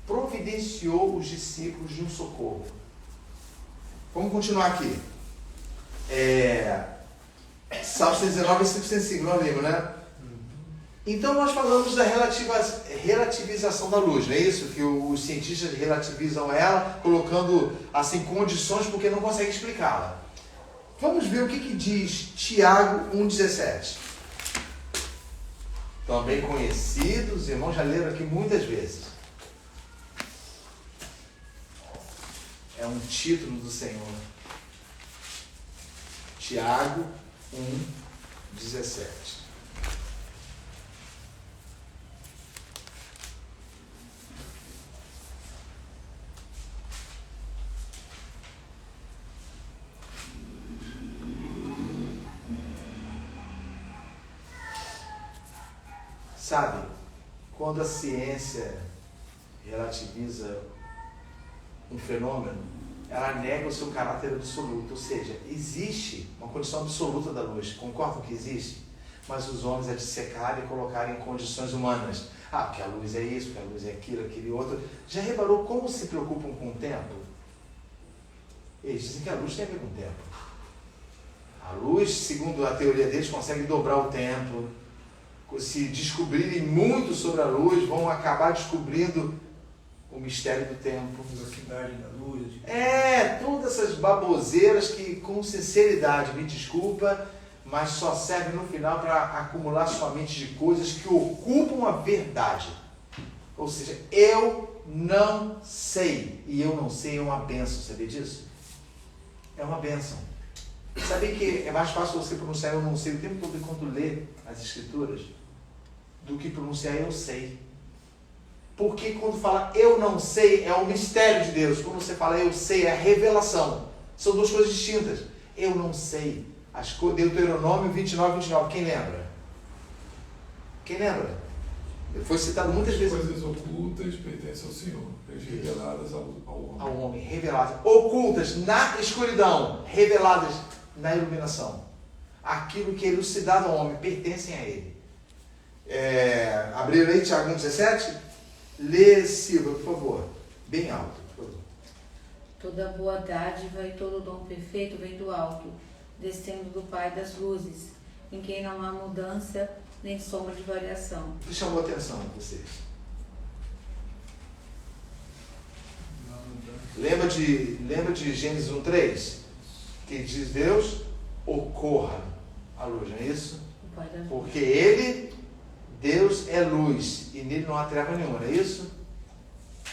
providenciou os discípulos de um socorro. Vamos continuar aqui. Salmo 119, versículo 105, não lembro, né? Então nós falamos da relativização da luz, não é isso? Que os cientistas relativizam ela, colocando assim condições porque não conseguem explicá-la. Vamos ver o que diz Tiago 1,17. Também conhecido, os irmãos já leram aqui muitas vezes. É um título do Senhor. Tiago 1,17. Sabe, quando a ciência relativiza um fenômeno, ela nega o seu caráter absoluto, ou seja, existe uma condição absoluta da luz, concordam que existe? Mas os homens a dissecarem e colocarem em condições humanas. Ah, porque a luz é isso, porque a luz é aquilo, aquele outro. Já reparou como se preocupam com o tempo? Eles dizem que a luz tem a ver com o tempo. A luz, segundo a teoria deles, consegue dobrar o tempo. Se descobrirem muito sobre a luz, vão acabar descobrindo o mistério do tempo. A velocidade da luz. Todas essas baboseiras que, com sinceridade, me desculpa, mas só servem no final para acumular somente de coisas que ocupam a verdade. Ou seja, eu não sei. E eu não sei é uma bênção, sabia disso? É uma bênção. Sabe que é mais fácil você pronunciar eu não sei o tempo todo enquanto lê as Escrituras do que pronunciar eu sei. Porque quando fala eu não sei, é o mistério de Deus. Quando você fala eu sei, é a revelação. São duas coisas distintas. Eu não sei. Deuteronômio 29. Quem lembra? Quem lembra? Foi citado muitas vezes. Coisas ocultas pertencem ao Senhor, as reveladas ao homem. Ao homem, reveladas. Ocultas na escuridão, reveladas na iluminação. Aquilo que é elucidado ao homem pertencem a ele. Abriram aí Tiago 1,17? Lê, Silva, por favor. Bem alto, por favor. Toda boa dádiva e todo dom perfeito vem do alto, descendo do Pai das luzes, em quem não há mudança nem sombra de variação. O que chamou a atenção de vocês? Lembra de Gênesis 1,3? Que diz Deus, ocorra a luz, não é isso? O Pai das Porque Ele, Deus é luz, e nele não há treva nenhuma, não é isso?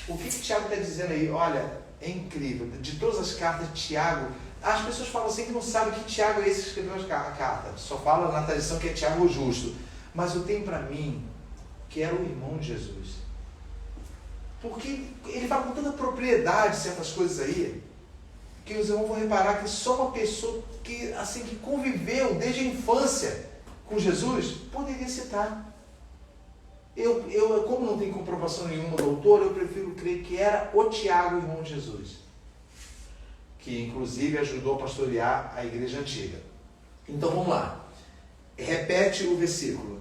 O que Tiago está dizendo aí? Olha, é incrível. De todas as cartas de Tiago, as pessoas falam assim que não sabem que Tiago é esse que escreveu a carta. Só fala na tradição que é Tiago o justo. Mas eu tenho para mim que era o irmão de Jesus. Porque ele fala com tanta propriedade certas coisas aí, que os irmãos vão reparar que só uma pessoa que conviveu desde a infância com Jesus poderia citar. Eu, como não tenho comprovação nenhuma do autor, eu prefiro crer que era o Tiago, irmão de Jesus, que inclusive ajudou a pastorear a igreja antiga. Então vamos lá. Repete o versículo.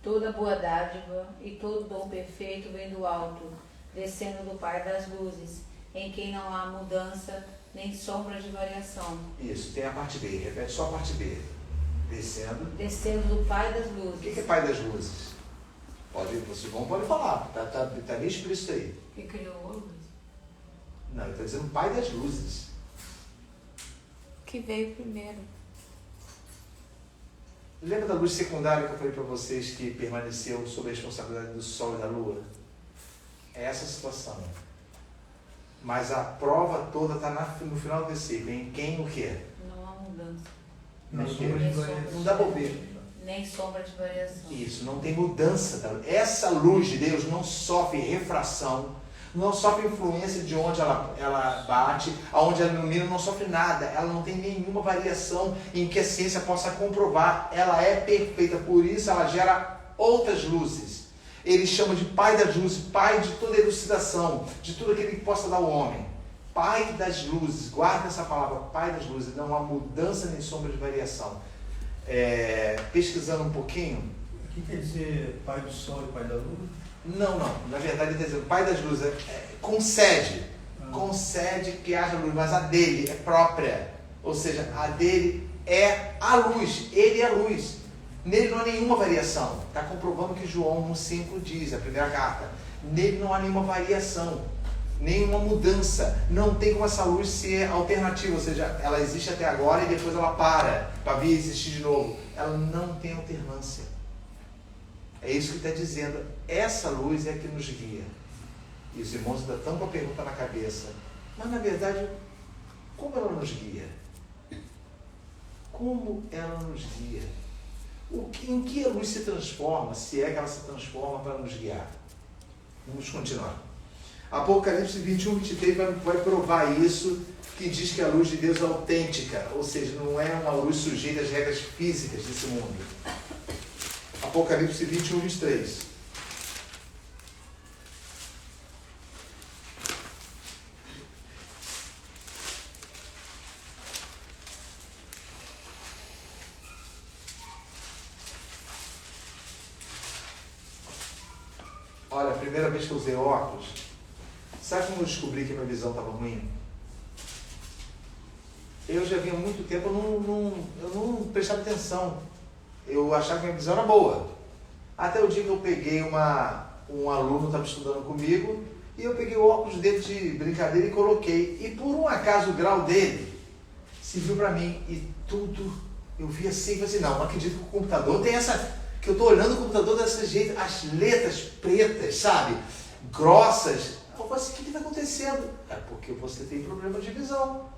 Toda boa dádiva e todo dom perfeito vem do alto, descendo do Pai das luzes, em quem não há mudança nem sombra de variação. Isso, tem a parte B. Repete só a parte B. Descendo. Descendo do Pai das O luzes. que é Pai das luzes? Você pode falar. Está bem explícito aí. Que criou a luz. Não, ele está dizendo Pai das luzes. Que veio primeiro. Lembra da luz secundária que eu falei para vocês que permaneceu sob a responsabilidade do Sol e da Lua? É essa a situação. Mas a prova toda está no final do versículo. Em quem o quê? Não há mudança. Não dá bobeira. Nem sombra de variação. Isso, não tem mudança. Essa luz de Deus não sofre refração, não sofre influência de onde ela bate, aonde ela ilumina, não sofre nada. Ela não tem nenhuma variação em que a ciência possa comprovar. Ela é perfeita, por isso ela gera outras luzes. Ele chama de Pai das luzes, Pai de toda elucidação, de tudo aquilo que possa dar ao homem. Pai das luzes, guarda essa palavra, Pai das luzes, não há mudança nem sombra de variação. Pesquisando um pouquinho. O que quer dizer Pai do Sol e Pai da Lua? Não, na verdade ele está dizendo Pai das luzes, concede que haja luz, mas a dele é própria. Ou seja, a dele é a luz, ele é a luz. Nele não há nenhuma variação. Está comprovando o que João 1,5 diz, a primeira carta. Nele não há nenhuma variação, nenhuma mudança. Não tem como essa luz ser alternativa, ou seja, ela existe até agora e depois ela para vir existir de novo. Ela não tem alternância. É isso que está dizendo. Essa luz é que nos guia. E os irmãos ainda estão com a pergunta na cabeça. Mas na verdade, como ela nos guia? Como ela nos guia? Em que a luz se transforma, se é que ela se transforma para nos guiar? Vamos continuar. Apocalipse 21, 23 vai provar isso, que diz que a luz de Deus é autêntica, ou seja, não é uma luz sujeita às regras físicas desse mundo. Apocalipse 21, 23. Olha, a primeira vez que eu usei óculos, sabe como eu descobri que minha visão estava ruim? Eu já vinha há muito tempo, eu não prestava atenção. Eu achava que minha visão era boa. Até o dia que eu peguei um aluno que estava estudando comigo, e eu peguei o óculos dele de brincadeira e coloquei. E por um acaso o grau dele serviu para mim. E tudo, eu vi assim, falei assim, não acredito que o computador tem essa... Que eu estou olhando o computador desse jeito, as letras pretas, sabe? Grossas. Eu falei assim, o que está acontecendo? É porque você tem problema de visão.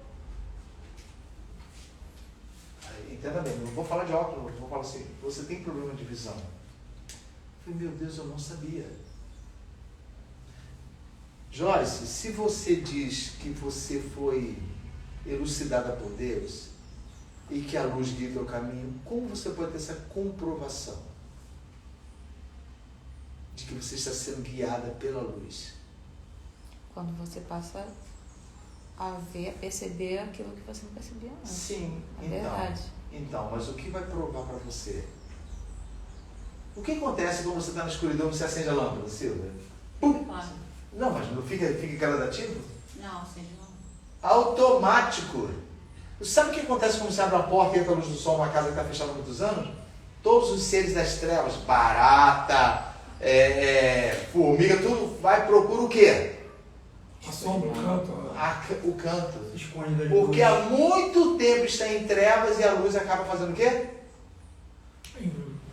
Entenda bem, não vou falar de óculos, vou falar assim, você tem problema de visão. Eu falei, meu Deus, eu não sabia. Joyce, se você diz que você foi elucidada por Deus e que a luz guia o teu caminho, como você pode ter essa comprovação de que você está sendo guiada pela luz? Quando você passa a ver, a perceber aquilo que você não percebia antes. Sim, é verdade. Então, mas o que vai provar para você? O que acontece quando você está na escuridão e você acende a lâmpada, Silvia? Claro. Não, mas não fica gradativo? Não, seja não. Automático. Sabe o que acontece quando você abre a porta e entra a luz do sol numa casa que está fechada há muitos anos? Todos os seres das trevas, barata, formiga, tudo vai procura o quê? A sombra, o canto. O canto. Esconde da Porque luz. há muito tempo está em trevas e a luz acaba fazendo o quê?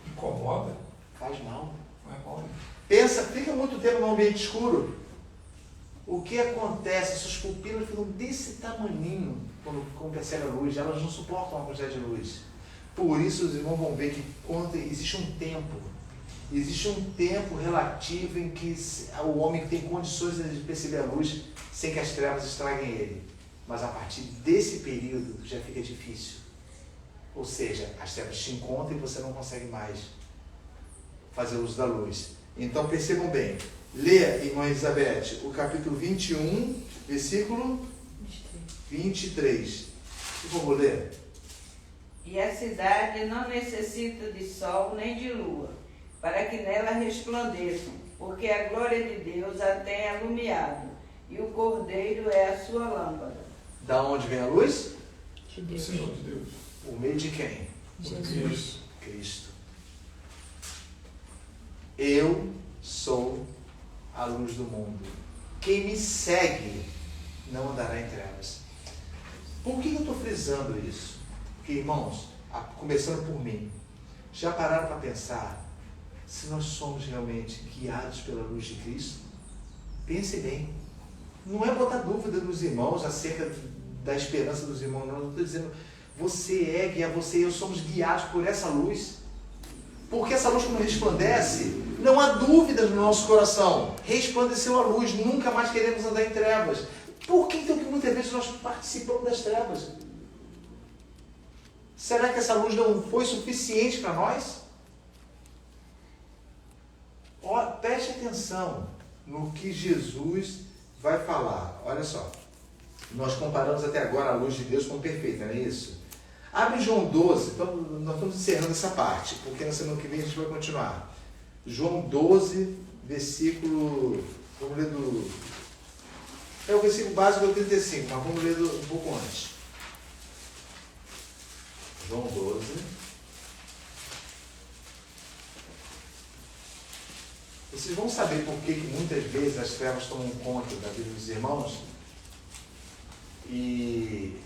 Incomoda. Faz mal. Vai mal. Pensa, fica muito tempo num ambiente escuro. O que acontece? Suas pupilas ficam desse tamaninho quando percebem a luz. Elas não suportam a quantidade de luz. Por isso os irmãos vão ver que quando existe um tempo relativo em que o homem tem condições de perceber a luz sem que as trevas estraguem ele. Mas a partir desse período já fica difícil. Ou seja, as trevas te encontram e você não consegue mais fazer uso da luz. Então percebam bem. Lê, irmã Elizabeth, o capítulo 21, versículo 23. Por favor, lê. E a cidade não necessita de sol nem de lua, para que nela resplandeçam, porque a glória de Deus a tem alumiado, e o Cordeiro é a sua lâmpada. Da onde vem a luz? De Do Deus. Senhor de Deus. Por meio de quem? Jesus. Cristo. Eu sou a luz do mundo. Quem me segue não andará em trevas. Por que eu estou frisando isso? Porque, irmãos, começando por mim, já pararam para pensar se nós somos realmente guiados pela luz de Cristo? Pense bem. Não é botar dúvida nos irmãos acerca da esperança dos irmãos, não. Eu estou dizendo, você é guiado, você e eu somos guiados por essa luz. Porque essa luz, quando resplandece, não há dúvida no nosso coração. Resplandeceu a luz, nunca mais queremos andar em trevas. Por que então que muitas vezes nós participamos das trevas? Será que essa luz não foi suficiente para nós? Preste atenção no que Jesus vai falar. Olha só. Nós comparamos até agora a luz de Deus com perfeita, não é isso? Abre João 12, então nós estamos encerrando essa parte, porque na semana que vem a gente vai continuar. João 12, versículo, vamos ler o versículo básico do 35, mas vamos ler um pouco antes. João 12. Vocês vão saber por que muitas vezes as trevas tomam conta da vida dos irmãos e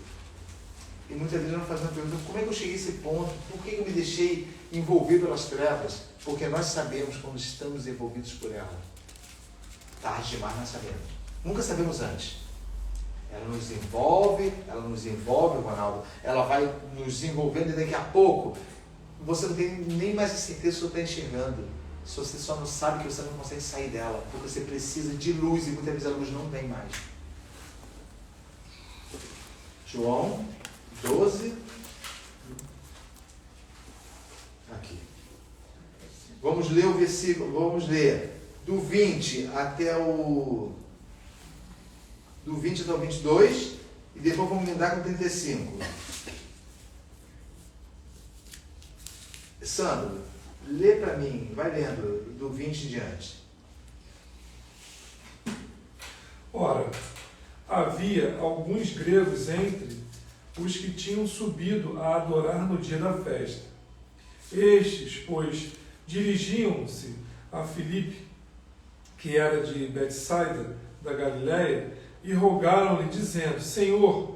muitas vezes não fazem a pergunta: como é que eu cheguei a esse ponto? Por que eu me deixei envolver pelas trevas? Porque nós sabemos quando estamos envolvidos por ela. Tarde demais nós sabemos. Nunca sabemos antes. Ela nos envolve, Ronaldo. Ela vai nos envolvendo e daqui a pouco você não tem nem mais a certeza se você está enxergando. Se você só não sabe que você não consegue sair dela, porque você precisa de luz e muitas vezes a luz não vem mais. João 12. Aqui. Vamos ler o versículo, vamos ler do 20 até o 22 e depois vamos emendar com 35. Sandro, lê para mim, vai lendo do 20 em diante. Ora, havia alguns gregos entre os que tinham subido a adorar no dia da festa. Estes, pois, dirigiam-se a Filipe, que era de Betsaida, da Galiléia, e rogaram-lhe, dizendo: Senhor,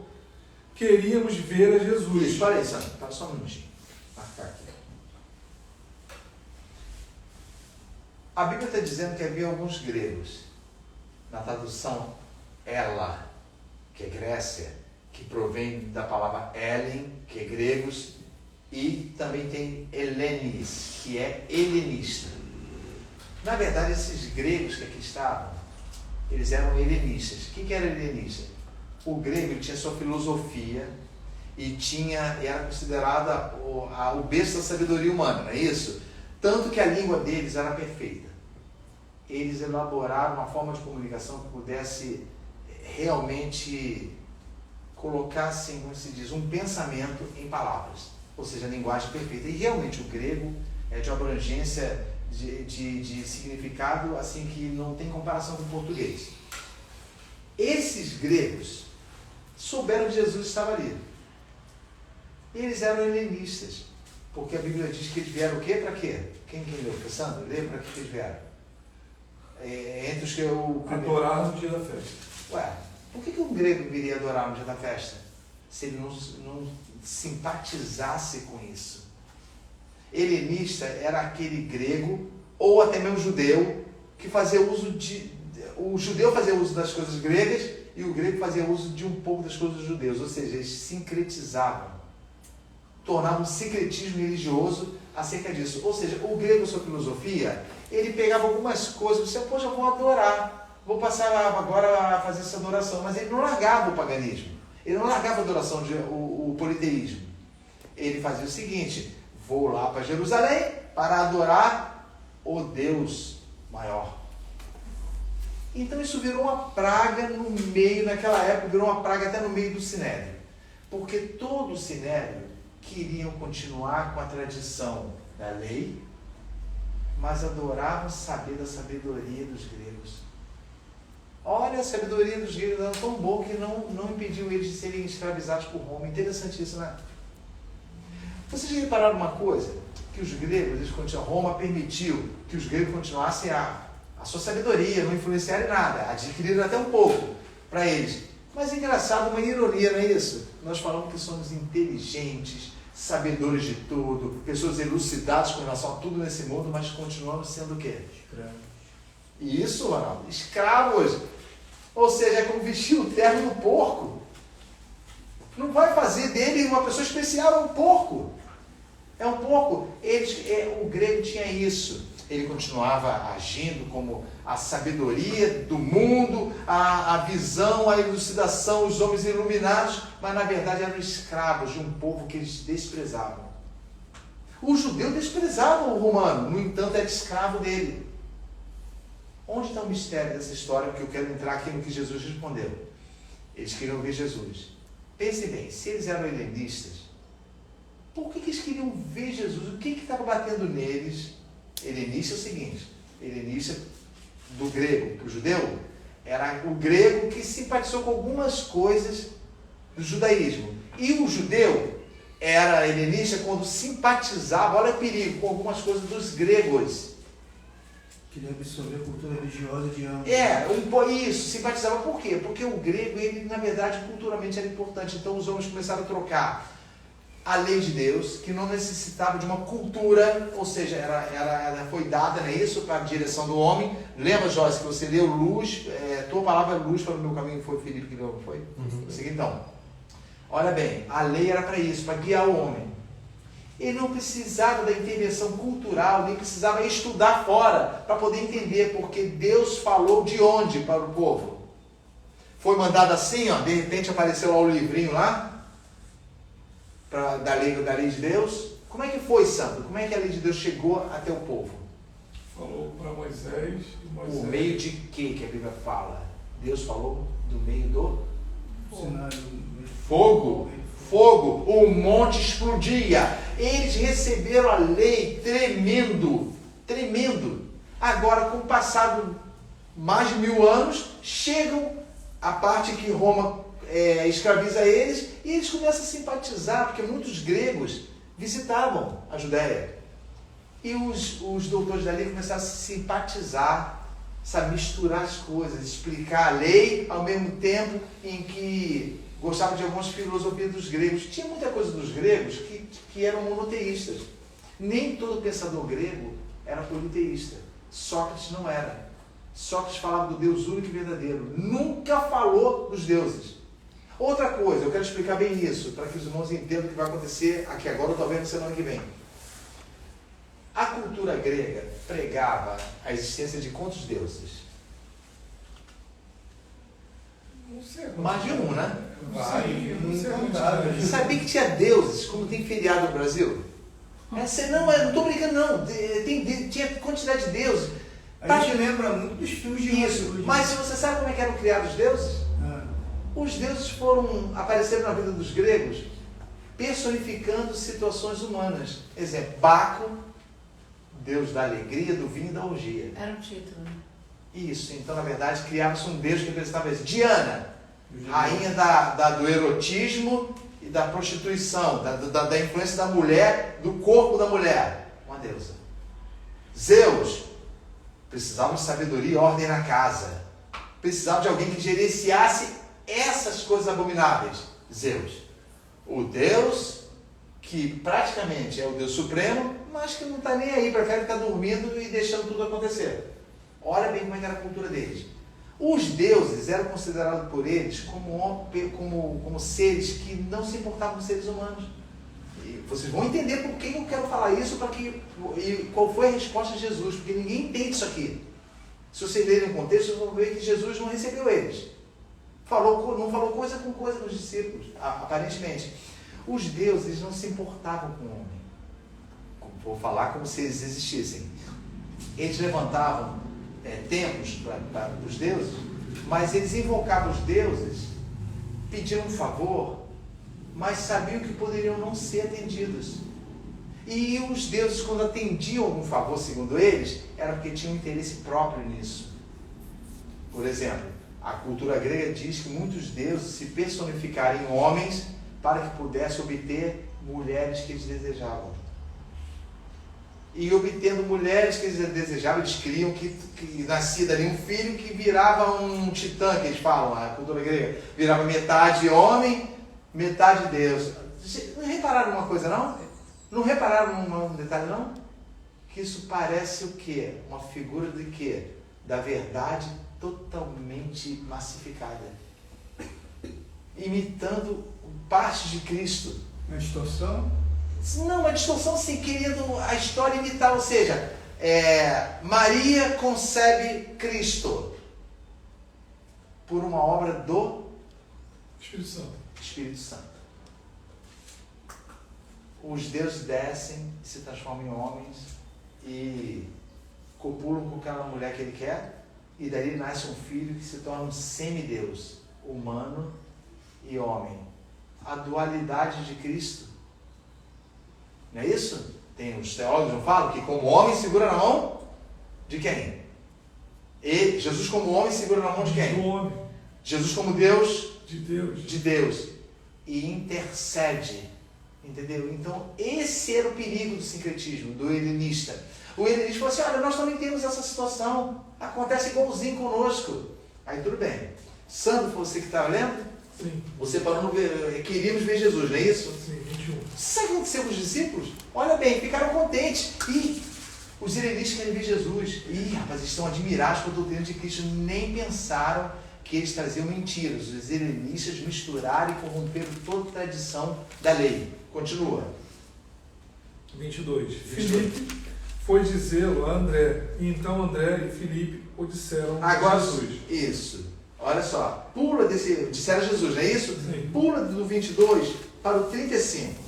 queríamos ver a Jesus. Isso, para aí, Sandro, para só um minutinho. Marcar aqui. A Bíblia está dizendo que havia alguns gregos. Na tradução, ela, que é Grécia, que provém da palavra Helen, que é gregos, e também tem Helenis, que é helenista. Na verdade, esses gregos que aqui estavam, eles eram helenistas. O que era helenista? O grego tinha sua filosofia e era considerada o berço da sabedoria humana, não é isso? Tanto que a língua deles era perfeita. Eles elaboraram uma forma de comunicação que pudesse realmente colocar, assim, como se diz, um pensamento em palavras. Ou seja, a linguagem perfeita. E realmente o grego é de uma abrangência de significado assim que não tem comparação com o português. Esses gregos souberam que Jesus estava ali. Eles eram helenistas, porque a Bíblia diz que eles vieram o quê? Para quê? Quem leu? Sandro, lê para que eles vieram? Entre os que eu... Adorar no dia da festa. Ué, por que um grego viria adorar no dia da festa? Se ele não simpatizasse com isso. Helenista era aquele grego, ou até mesmo judeu, que fazia uso de... O judeu fazia uso das coisas gregas e o grego fazia uso de um pouco das coisas dos judeus. Ou seja, eles sincretizavam. Tornavam um sincretismo religioso acerca disso. Ou seja, o grego, sua filosofia, ele pegava algumas coisas e disse: poxa, eu vou adorar. Vou passar agora a fazer essa adoração. Mas ele não largava o paganismo. Ele não largava a adoração, o politeísmo. Ele fazia o seguinte: vou lá para Jerusalém para adorar o Deus maior. Então isso virou uma praga no meio, naquela época, virou uma praga até no meio do Sinédrio. Porque todo o Sinédrio queriam continuar com a tradição da lei, mas adoravam saber da sabedoria dos gregos. Olha, a sabedoria dos gregos era tão boa que não impediu eles de serem escravizados por Roma. Interessante isso, né? Vocês já repararam uma coisa? Que os gregos, Roma permitiu que os gregos continuassem a sua sabedoria, não influenciarem nada, adquiriram até um pouco para eles. Mas é engraçado, uma ironia, não é isso? Nós falamos que somos inteligentes, sabedores de tudo, pessoas elucidadas com relação a tudo nesse mundo, mas continuamos sendo o quê? Escravos. Isso, Ronaldo, escravos. Ou seja, é como vestir o terno do porco. Não vai fazer dele uma pessoa especial, é um porco. É um porco. O grego tinha isso. Ele continuava agindo como a sabedoria do mundo, a visão, a elucidação, os homens iluminados, mas na verdade eram escravos de um povo que eles desprezavam. O judeu desprezava o romano, no entanto era escravo dele. Onde está o mistério dessa história? Porque eu quero entrar aqui no que Jesus respondeu. Eles queriam ver Jesus. Pensem bem, se eles eram helenistas, por que eles queriam ver Jesus? O que estava batendo neles? Helenista é o seguinte: helenista do grego para o judeu era o grego que simpatizou com algumas coisas do judaísmo. E o judeu era helenista quando simpatizava, olha o perigo, com algumas coisas dos gregos. Queria absorver a cultura religiosa de ambos. Isso, simpatizava por quê? Porque o grego, ele, na verdade, culturalmente era importante. Então os homens começaram a trocar a lei de Deus, que não necessitava de uma cultura, ou seja, foi dada, não é isso, para a direção do homem. Lembra, Joyce, que você leu luz, tua palavra é luz para o meu caminho, foi o Felipe que leu, não foi? Então, olha bem, a lei era para isso, para guiar o homem. Ele não precisava da intervenção cultural, nem precisava estudar fora para poder entender, porque Deus falou de onde para o povo. Foi mandado assim, ó, de repente apareceu lá o livrinho lá, da lei de Deus. Como é que foi, Santo? Como é que a lei de Deus chegou até o povo? Falou para Moisés e Moisés. Por meio de que a Bíblia fala? Deus falou do meio do fogo. Fogo, o monte explodia. Eles receberam a lei tremendo. Agora, com o passado mais de 1000 anos, chegam a parte que Roma escraviza eles, e eles começam a simpatizar, porque muitos gregos visitavam a Judéia. E os doutores da lei começaram a simpatizar, sabe, misturar as coisas, explicar a lei ao mesmo tempo em que gostavam de algumas filosofias dos gregos. Tinha muita coisa dos gregos que eram monoteístas. Nem todo pensador grego era politeísta. Sócrates não era. Sócrates falava do Deus único e verdadeiro. Nunca falou dos deuses. Outra coisa, eu quero explicar bem isso, para que os irmãos entendam o que vai acontecer aqui agora ou talvez na semana que vem. A cultura grega pregava a existência de quantos deuses? Não sei. Mais de um, né? Vai. Sabia que tinha deuses, como tem feriado no Brasil? Não estou brincando não, tinha quantidade de deuses. A gente lembra muito dos filmes de Isso, Hollywood. mas você sabe como é que eram criados os deuses? Os deuses apareceram na vida dos gregos personificando situações humanas. Exemplo, Baco, deus da alegria, do vinho e da orgia. Era um título, né? Isso, então na verdade criava-se um deus que representava isso. Diana, rainha do erotismo e da prostituição, da influência da mulher, do corpo da mulher. Uma deusa. Zeus, precisava de sabedoria e ordem na casa. Precisava de alguém que gerenciasse essas coisas abomináveis. Zeus. O Deus que praticamente é o Deus Supremo, mas que não está nem aí, prefere ficar dormindo e deixando tudo acontecer. Olha bem como é que era a cultura deles. Os deuses eram considerados por eles como seres que não se importavam com seres humanos. E vocês vão entender por que eu quero falar isso e qual foi a resposta de Jesus, porque ninguém entende isso aqui. Se vocês lerem o contexto, vocês vão ver que Jesus não recebeu eles. Não falou coisa com coisa nos discípulos, aparentemente. Os deuses não se importavam com o homem. Vou falar como se eles existissem. Eles levantavam templos para os deuses, mas eles invocavam os deuses, pediam um favor, mas sabiam que poderiam não ser atendidos. E os deuses, quando atendiam algum favor, segundo eles, era porque tinham um interesse próprio nisso. Por exemplo, a cultura grega diz que muitos deuses se personificaram em homens para que pudessem obter mulheres que eles desejavam. E obtendo mulheres que eles desejavam, eles criam que nascia dali um filho que virava um titã, que eles falam, a cultura grega, virava metade homem, metade Deus. Não repararam uma coisa, não? Não repararam um detalhe, não? Que isso parece o quê? Uma figura de quê? Da verdade totalmente massificada. Imitando partes de Cristo. Uma distorção? Não, uma distorção sim, querendo a história imitar, ou seja, Maria concebe Cristo por uma obra do Espírito Santo. Os deuses descem, se transformam em homens e copulam com aquela mulher que ele quer, e daí nasce um filho que se torna um semideus, humano e homem. A dualidade de Cristo. Não é isso? Tem os teólogos não falam que como homem segura na mão de quem? E Jesus como homem segura na mão de quem? Do homem. Jesus como Deus? De Deus. De Deus. E intercede Entendeu? Então, esse era o perigo do sincretismo, do helenista. O helenista falou assim, olha, nós também temos essa situação, acontece igualzinho conosco. Aí tudo bem. Sandro, foi você que estava lendo? Sim. Você falou, no ver, queríamos ver Jesus, não é isso? Sim, 21. Sabe o que aconteceu com os discípulos? Olha bem, ficaram contentes. Ih, os helenistas querem ver Jesus. Ih, rapaz, eles estão admirados com a doutrina de Cristo. Nem pensaram que eles traziam mentiras. Os helenistas misturaram e corromperam toda a tradição da lei. Continua. 22. Filipe foi dizê-lo a André, e então André e Filipe o disseram a Agora, Jesus. isso. Olha só. Pula desse... Disseram a Jesus, não é isso? Sim. Pula do 22 para o 35.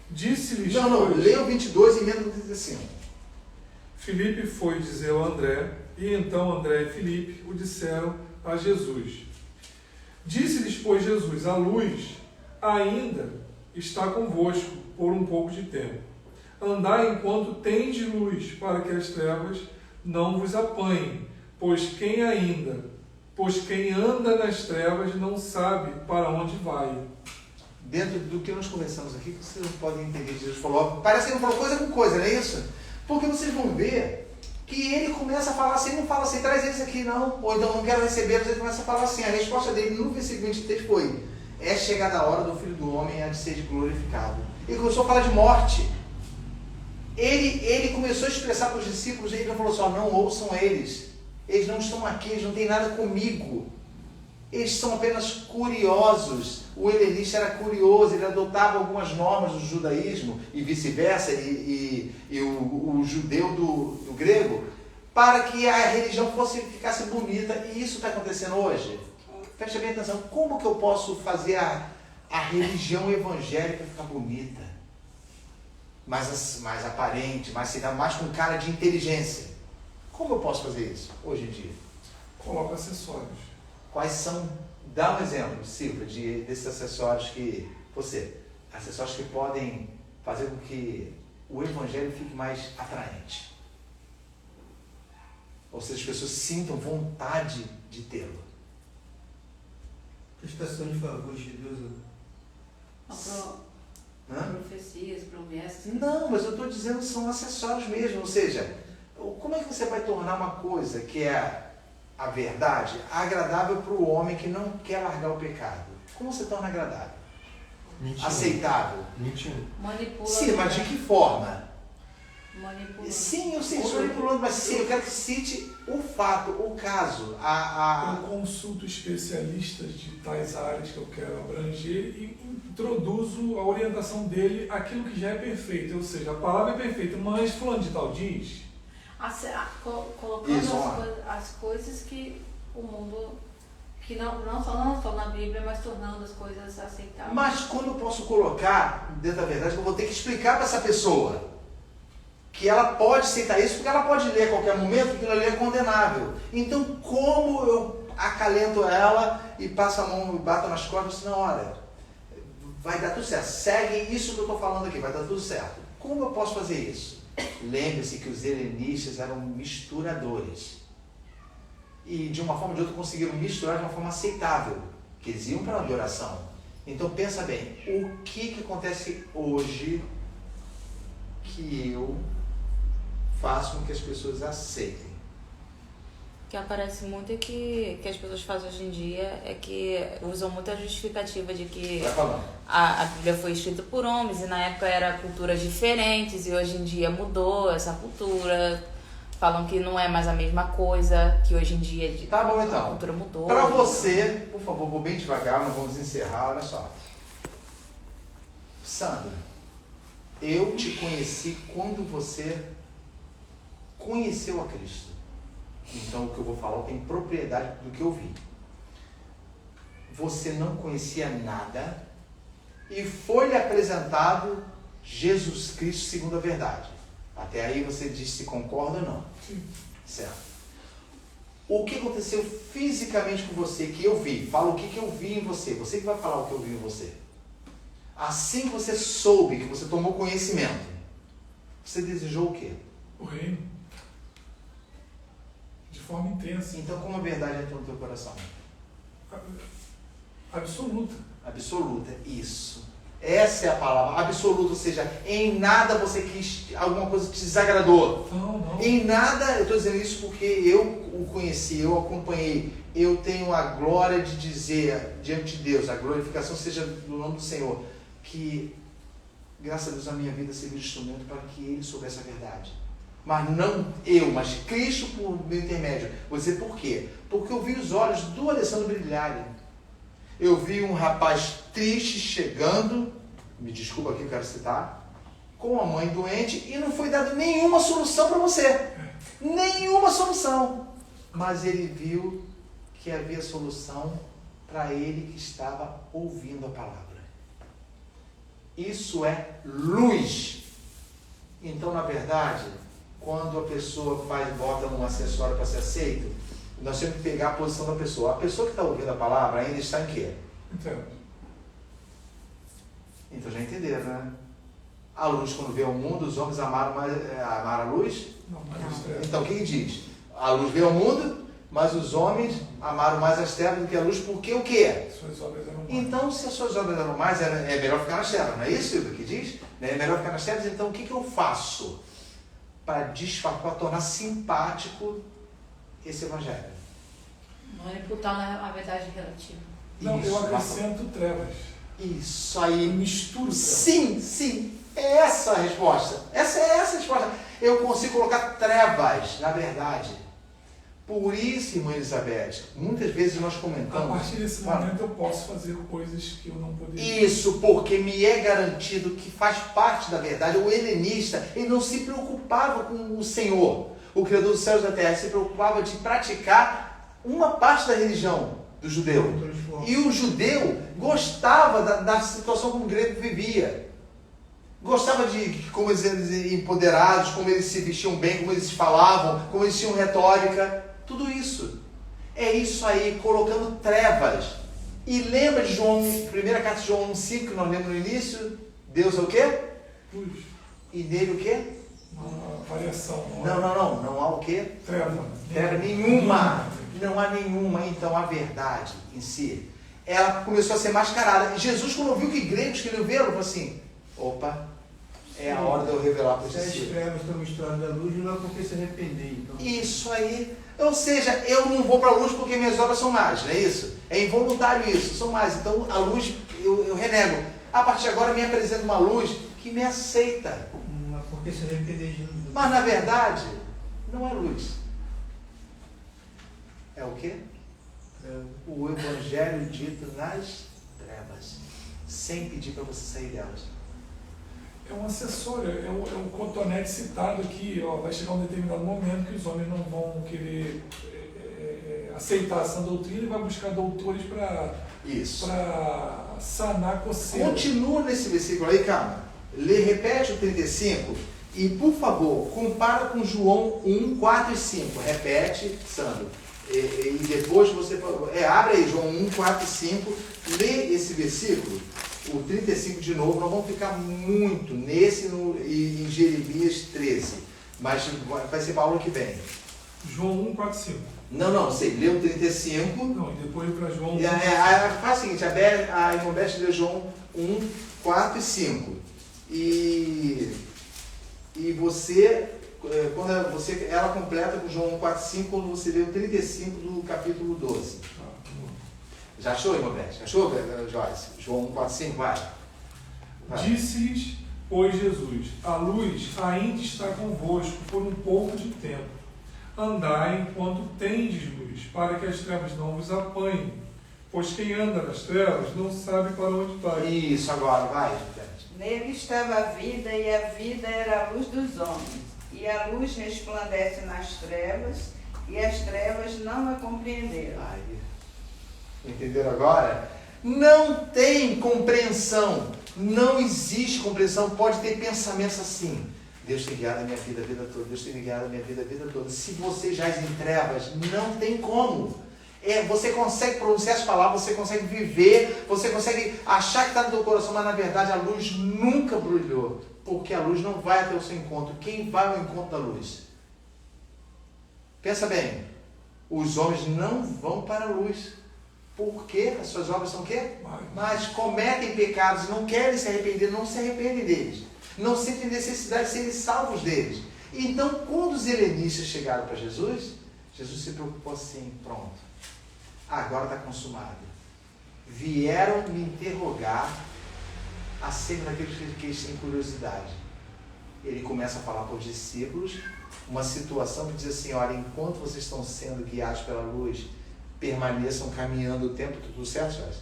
Disse-lhes, Não, pois, leia o 22 e emenda no 35. Filipe foi dizê-lo a André, e então André e Filipe o disseram a Jesus. Disse-lhes, pois, Jesus, a luz ainda está convosco por um pouco de tempo. Andai enquanto tendes luz, para que as trevas não vos apanhem, pois quem anda nas trevas não sabe para onde vai. Dentro do que nós conversamos aqui, vocês não podem entender. Jesus falou, parece que ele falou coisa com coisa, não é isso? Porque vocês vão ver que ele começa a falar assim, não fala assim, traz eles aqui não, ou então não quero recebê-los, ele começa a falar assim. A resposta dele no versículo 23 foi, é chegada a hora do Filho do Homem a de ser glorificado. Ele começou a falar de morte. Ele começou a expressar para os discípulos, ele falou assim, não ouçam eles não estão aqui, eles não têm nada comigo, eles são apenas curiosos. O helenista era curioso, ele adotava algumas normas do judaísmo e vice-versa, e o judeu do grego, para que a religião ficasse bonita, e isso está acontecendo hoje. Preste bem atenção, como que eu posso fazer a religião evangélica ficar bonita? Mais aparente, mais com cara de inteligência. Como eu posso fazer isso hoje em dia? Coloca acessórios. Quais são? Dá um exemplo, Silvia, desses acessórios acessórios que podem fazer com que o evangelho fique mais atraente. Ou seja, as pessoas sintam vontade de tê-lo. Prestação de favores de Deus. Profecias, promessas. Não, mas eu estou dizendo que são acessórios mesmo. Ou seja, como é que você vai tornar uma coisa que é a verdade agradável para o homem que não quer largar o pecado? Como você torna agradável? Mentindo. Aceitável? Mentindo. Manipula. Sim, mas de que forma? Manipula. Sim, eu sei, estou manipulando, mas sim, eu quero que cite o fato, o caso. Eu consulto especialistas de tais áreas que eu quero abranger e introduzo a orientação dele àquilo que já é perfeito. Ou seja, a palavra é perfeita, mas fulano de tal diz... Colocando as coisas que o mundo, que não só na Bíblia, mas tornando as coisas aceitáveis. Mas como eu posso colocar, dentro da verdade, que eu vou ter que explicar para essa pessoa que ela pode aceitar isso, porque ela pode ler a qualquer momento que aquilo ali é condenável. Então, como eu acalento ela e passo a mão e bato nas costas, na hora, vai dar tudo certo. Segue isso que eu estou falando aqui, vai dar tudo certo. Como eu posso fazer isso? Lembre-se que os helenistas eram misturadores. E de uma forma ou de outra conseguiram misturar de uma forma aceitável, que eles iam para a adoração. Então pensa bem, o que acontece hoje que eu faço com que as pessoas aceitem? O que aparece muito é que as pessoas fazem hoje em dia é que usam muita justificativa de que a Bíblia foi escrita por homens e na época era culturas diferentes e hoje em dia mudou essa cultura. Falam que não é mais a mesma coisa, que hoje em dia tá bom, então. A cultura mudou. Para você, por favor, vou bem devagar, nós vamos encerrar, olha só. Sandra, eu te conheci quando você conheceu a Cristo. Então, o que eu vou falar tem propriedade do que eu vi. Você não conhecia nada e foi-lhe apresentado Jesus Cristo segundo a verdade. Até aí você diz se concorda ou não. Sim. Certo. O que aconteceu fisicamente com você, que eu vi? Fala o que eu vi em você. Você que vai falar o que eu vi em você. Assim que você soube, que você tomou conhecimento, você desejou o quê? O reino. De forma intensa. Então, como a verdade entrou no teu coração? Absoluta. Absoluta, isso. Essa é a palavra, absoluta, ou seja, em nada você quis, alguma coisa te desagradou. Não. Em nada, eu estou dizendo isso porque eu o conheci, eu acompanhei, eu tenho a glória de dizer diante de Deus, a glorificação seja do nome do Senhor, que graças a Deus a minha vida serviu de instrumento para que Ele soubesse a verdade. Mas não eu, mas Cristo por meu intermédio. Vou dizer por quê? Porque eu vi os olhos do Alessandro brilharem. Eu vi um rapaz triste chegando, me desculpa aqui, eu quero citar, com a mãe doente e não foi dada nenhuma solução para você. Nenhuma solução. Mas ele viu que havia solução para ele que estava ouvindo a palavra. Isso é luz. Então, na verdade, quando a pessoa bota um acessório para ser aceito, nós temos que pegar a posição da pessoa. A pessoa que está ouvindo a palavra ainda está em quê? Entendo. Então já entenderam, né? A luz, quando veio ao mundo, os homens amaram a luz. Não, mas as trevas. Então, o que diz? A luz veio ao mundo, mas os homens amaram mais as trevas do que a luz, porque o quê? Suas obras eram mais. Então, se as suas obras eram mais, é melhor ficar nas trevas, não é isso que diz? É melhor ficar nas trevas, então o que eu faço para tornar simpático esse evangelho? Não imputar a verdade relativa. Não, Isso, eu acrescento trevas. Isso Eu aí. misturo trevas. Sim. É essa a resposta. Essa é a resposta. Eu consigo colocar trevas, na verdade. Por isso, irmã Elizabeth, muitas vezes nós A comentamos. partir desse momento eu posso fazer coisas que eu não poderia. Isso, porque me é garantido que faz parte da verdade. O helenista, ele não se preocupava com o Senhor, o Criador dos céus e da terra, ele se preocupava de praticar uma parte da religião do judeu. E o judeu gostava da situação como o grego vivia. Gostava de como eles eram empoderados, como eles se vestiam bem, como eles falavam, como eles tinham retórica. Tudo isso. É isso aí, colocando trevas. E lembra de João, primeira carta de João 1,5, que nós lemos no início? Deus é o quê? Luz. E nele o quê? Uma variação. Não. Não há o quê? Treva. Treva nenhuma. Não há nenhuma. Então a verdade em si, ela começou a ser mascarada. E Jesus, quando ouviu que gregos queriam vê-lo, falou assim: opa, é a hora de eu revelar para Se as vocês. trevas estão misturadas da luz, não há por que se arrepender. Então. Isso aí. Ou seja, eu não vou para a luz porque minhas obras são más, não é isso? É involuntário isso, são más. Então a luz eu renego. A partir de agora me apresenta uma luz que me aceita. Não há por que se arrepender de nada. Mas na verdade, não é luz. É o quê? O evangelho dito nas trevas. Sem pedir para você sair delas. É um acessório, é um cotonete citado aqui, ó, vai chegar um determinado momento que os homens não vão querer aceitar essa doutrina e vai buscar doutores Isso. para sanar a coceira. Continua nesse versículo aí, calma. Repete o 35 e, por favor, compara com João 1, 4 e 5. Repete, Sandro. E depois você... abre aí João 1, 4 e 5. Lê esse versículo. O 35 de novo, nós vamos ficar muito nesse e em Jeremias 13. Mas vai ser para a aula que vem. João 1, 4, 5. Não, sei. Lê o 35. Não, e depois para João 1. Faz o seguinte, a irmã Beth lê João 1, 4 e 5. E você, ela completa com João 1, 4 e 5 quando você lê o 35 do capítulo 12. Já achou, irmã Beth? Achou, Joyce? João 1, 4 e 5, vai. Disse-lhes, pois Jesus, a luz ainda está convosco por um pouco de tempo. Andai enquanto tendes luz, para que as trevas não vos apanhem. Pois quem anda nas trevas não sabe para onde vai. Isso, agora, vai, Beth. Nele estava a vida, e a vida era a luz dos homens. E a luz resplandece nas trevas, e as trevas não a compreenderam. Ai, entenderam agora? Não tem compreensão. Não existe compreensão. Pode ter pensamentos assim. Deus tem guiado a minha vida a vida toda. Deus tem guiado a minha vida a vida toda. Se você jaz em trevas, não tem como. Você consegue pronunciar as palavras, você consegue viver, você consegue achar que está no teu coração, mas na verdade a luz nunca brilhou. Porque a luz não vai até o seu encontro. Quem vai ao encontro da luz? Pensa bem. Os homens não vão para a luz. porque as suas obras são o quê? Mas Mas cometem pecados, não querem se arrepender, não se arrependem deles. Não sentem necessidade de serem salvos deles. Então, quando os helenistas chegaram para Jesus, Jesus se preocupou assim, pronto, agora está consumado. Vieram me interrogar acerca daqueles que eles têm curiosidade. Ele começa a falar para os discípulos uma situação que diz assim, olha, enquanto vocês estão sendo guiados pela luz, permaneçam caminhando o tempo todo, tudo certo, Jorge?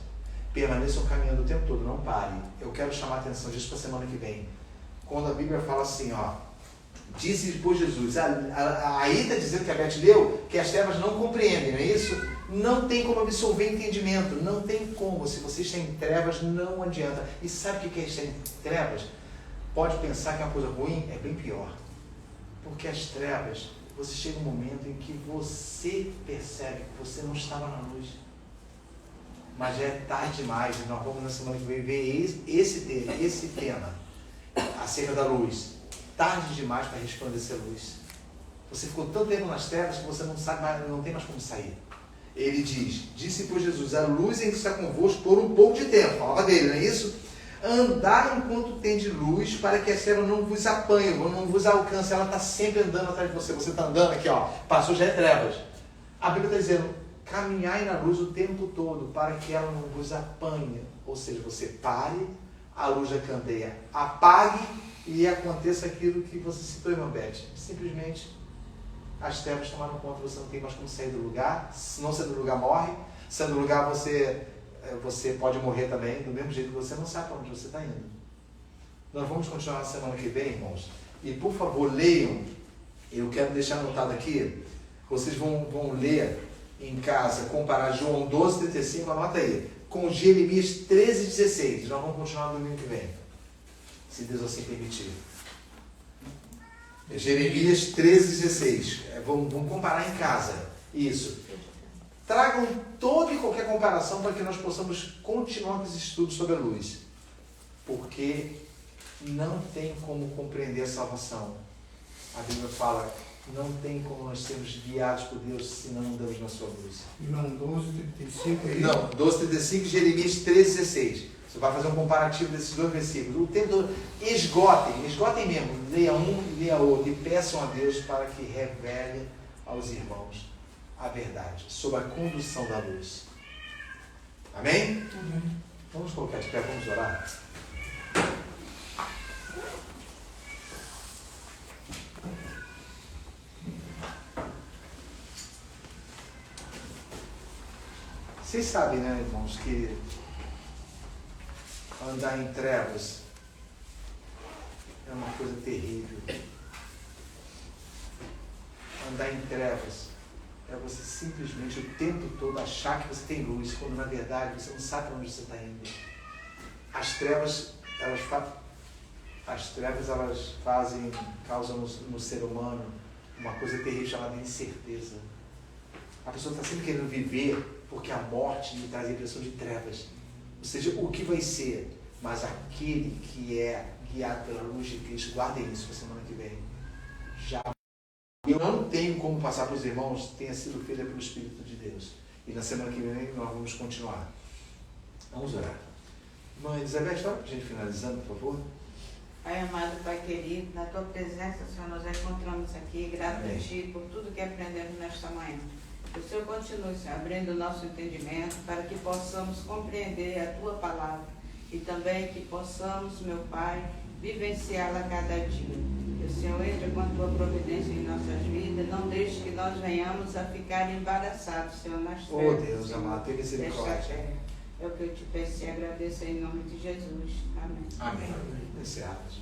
Permaneçam caminhando o tempo todo, não parem. Eu quero chamar a atenção disso para a semana que vem. Quando a Bíblia fala assim, ó, disse depois Jesus, aí está dizendo que a Beth leu, que as trevas não compreendem, não é isso? Não tem como absolver entendimento, não tem como. Se você está em trevas, não adianta. E sabe o que é estar em trevas? Pode pensar que é uma coisa ruim, é bem pior. Porque as trevas, você chega um momento em que você percebe que você não estava na luz. Mas já é tarde demais, e nós vamos na semana que vem ver esse tema acerca da luz. Tarde demais para resplandecer a luz. Você ficou tanto tempo nas trevas que você não sabe mais, não tem mais como sair. Ele disse por Jesus, a luz em que está convosco por um pouco de tempo. Falava dele, não é isso? Andar enquanto tem de luz, para que a treva não vos apanhe, não vos alcance. Ela está sempre andando atrás de você. Você está andando aqui, ó, passou já é trevas. A Bíblia está dizendo, caminhai na luz o tempo todo, para que ela não vos apanhe. Ou seja, você pare, a luz da candeia apague e aconteça aquilo que você citou, irmã Beth. Simplesmente as trevas tomaram conta, você não tem mais como sair do lugar. Se não sair do lugar, morre. Saindo do lugar, você pode morrer também, do mesmo jeito que você não sabe para onde você está indo. Nós vamos continuar na semana que vem, irmãos. E por favor, leiam. Eu quero deixar anotado aqui. Vocês vão ler em casa, comparar João 12:35, anota aí, com Jeremias 13:16. Nós vamos continuar no domingo que vem, se Deus assim permitir. Jeremias 13:16. Vamos comparar em casa. Isso. Tragam toda e qualquer comparação para que nós possamos continuar com os estudos sobre a luz. Porque não tem como compreender a salvação. A Bíblia fala, não tem como nós sermos guiados por Deus se não andamos na sua luz. João 12:35 aí. Não, 12:35 e Jeremias 13:16. Você vai fazer um comparativo desses dois versículos. O tempo todo, esgotem mesmo. Leia um e leia outro. E peçam a Deus para que revele aos irmãos a verdade sobre a condução da luz. Amém? Amém. Vamos colocar de pé, vamos orar. Vocês sabem, né, irmãos, que andar em trevas é uma coisa terrível. Andar em trevas é você simplesmente o tempo todo achar que você tem luz, quando na verdade você não sabe para onde você está indo. As trevas, causam no ser humano uma coisa terrível chamada incerteza. A pessoa está sempre querendo viver porque a morte lhe traz a impressão de trevas. Ou seja, o que vai ser? Mas aquele que é guiado pela luz de Cristo, guardem isso para a semana que vem. Já eu não tenho como passar para os irmãos, tenha sido feita pelo Espírito de Deus. E na semana que vem nós vamos continuar. Vamos orar. Mãe Elizabeth, ora para a gente finalizando, por favor. Pai amado, Pai querido, na tua presença, Senhor, nós encontramos aqui, grato a Ti por tudo que aprendemos nesta manhã. Que o Senhor continue, Senhor, abrindo o nosso entendimento para que possamos compreender a Tua palavra e também que possamos, meu Pai, vivenciá-la a cada dia. Que o Senhor entre com a Tua providência em nossas vidas, não deixe que nós venhamos a ficar embaraçados, Senhor, nas trevas. Oh Deus amado, tenha misericórdia. É o que eu te peço e agradeço em nome de Jesus. Amém. Amém. Encerrados.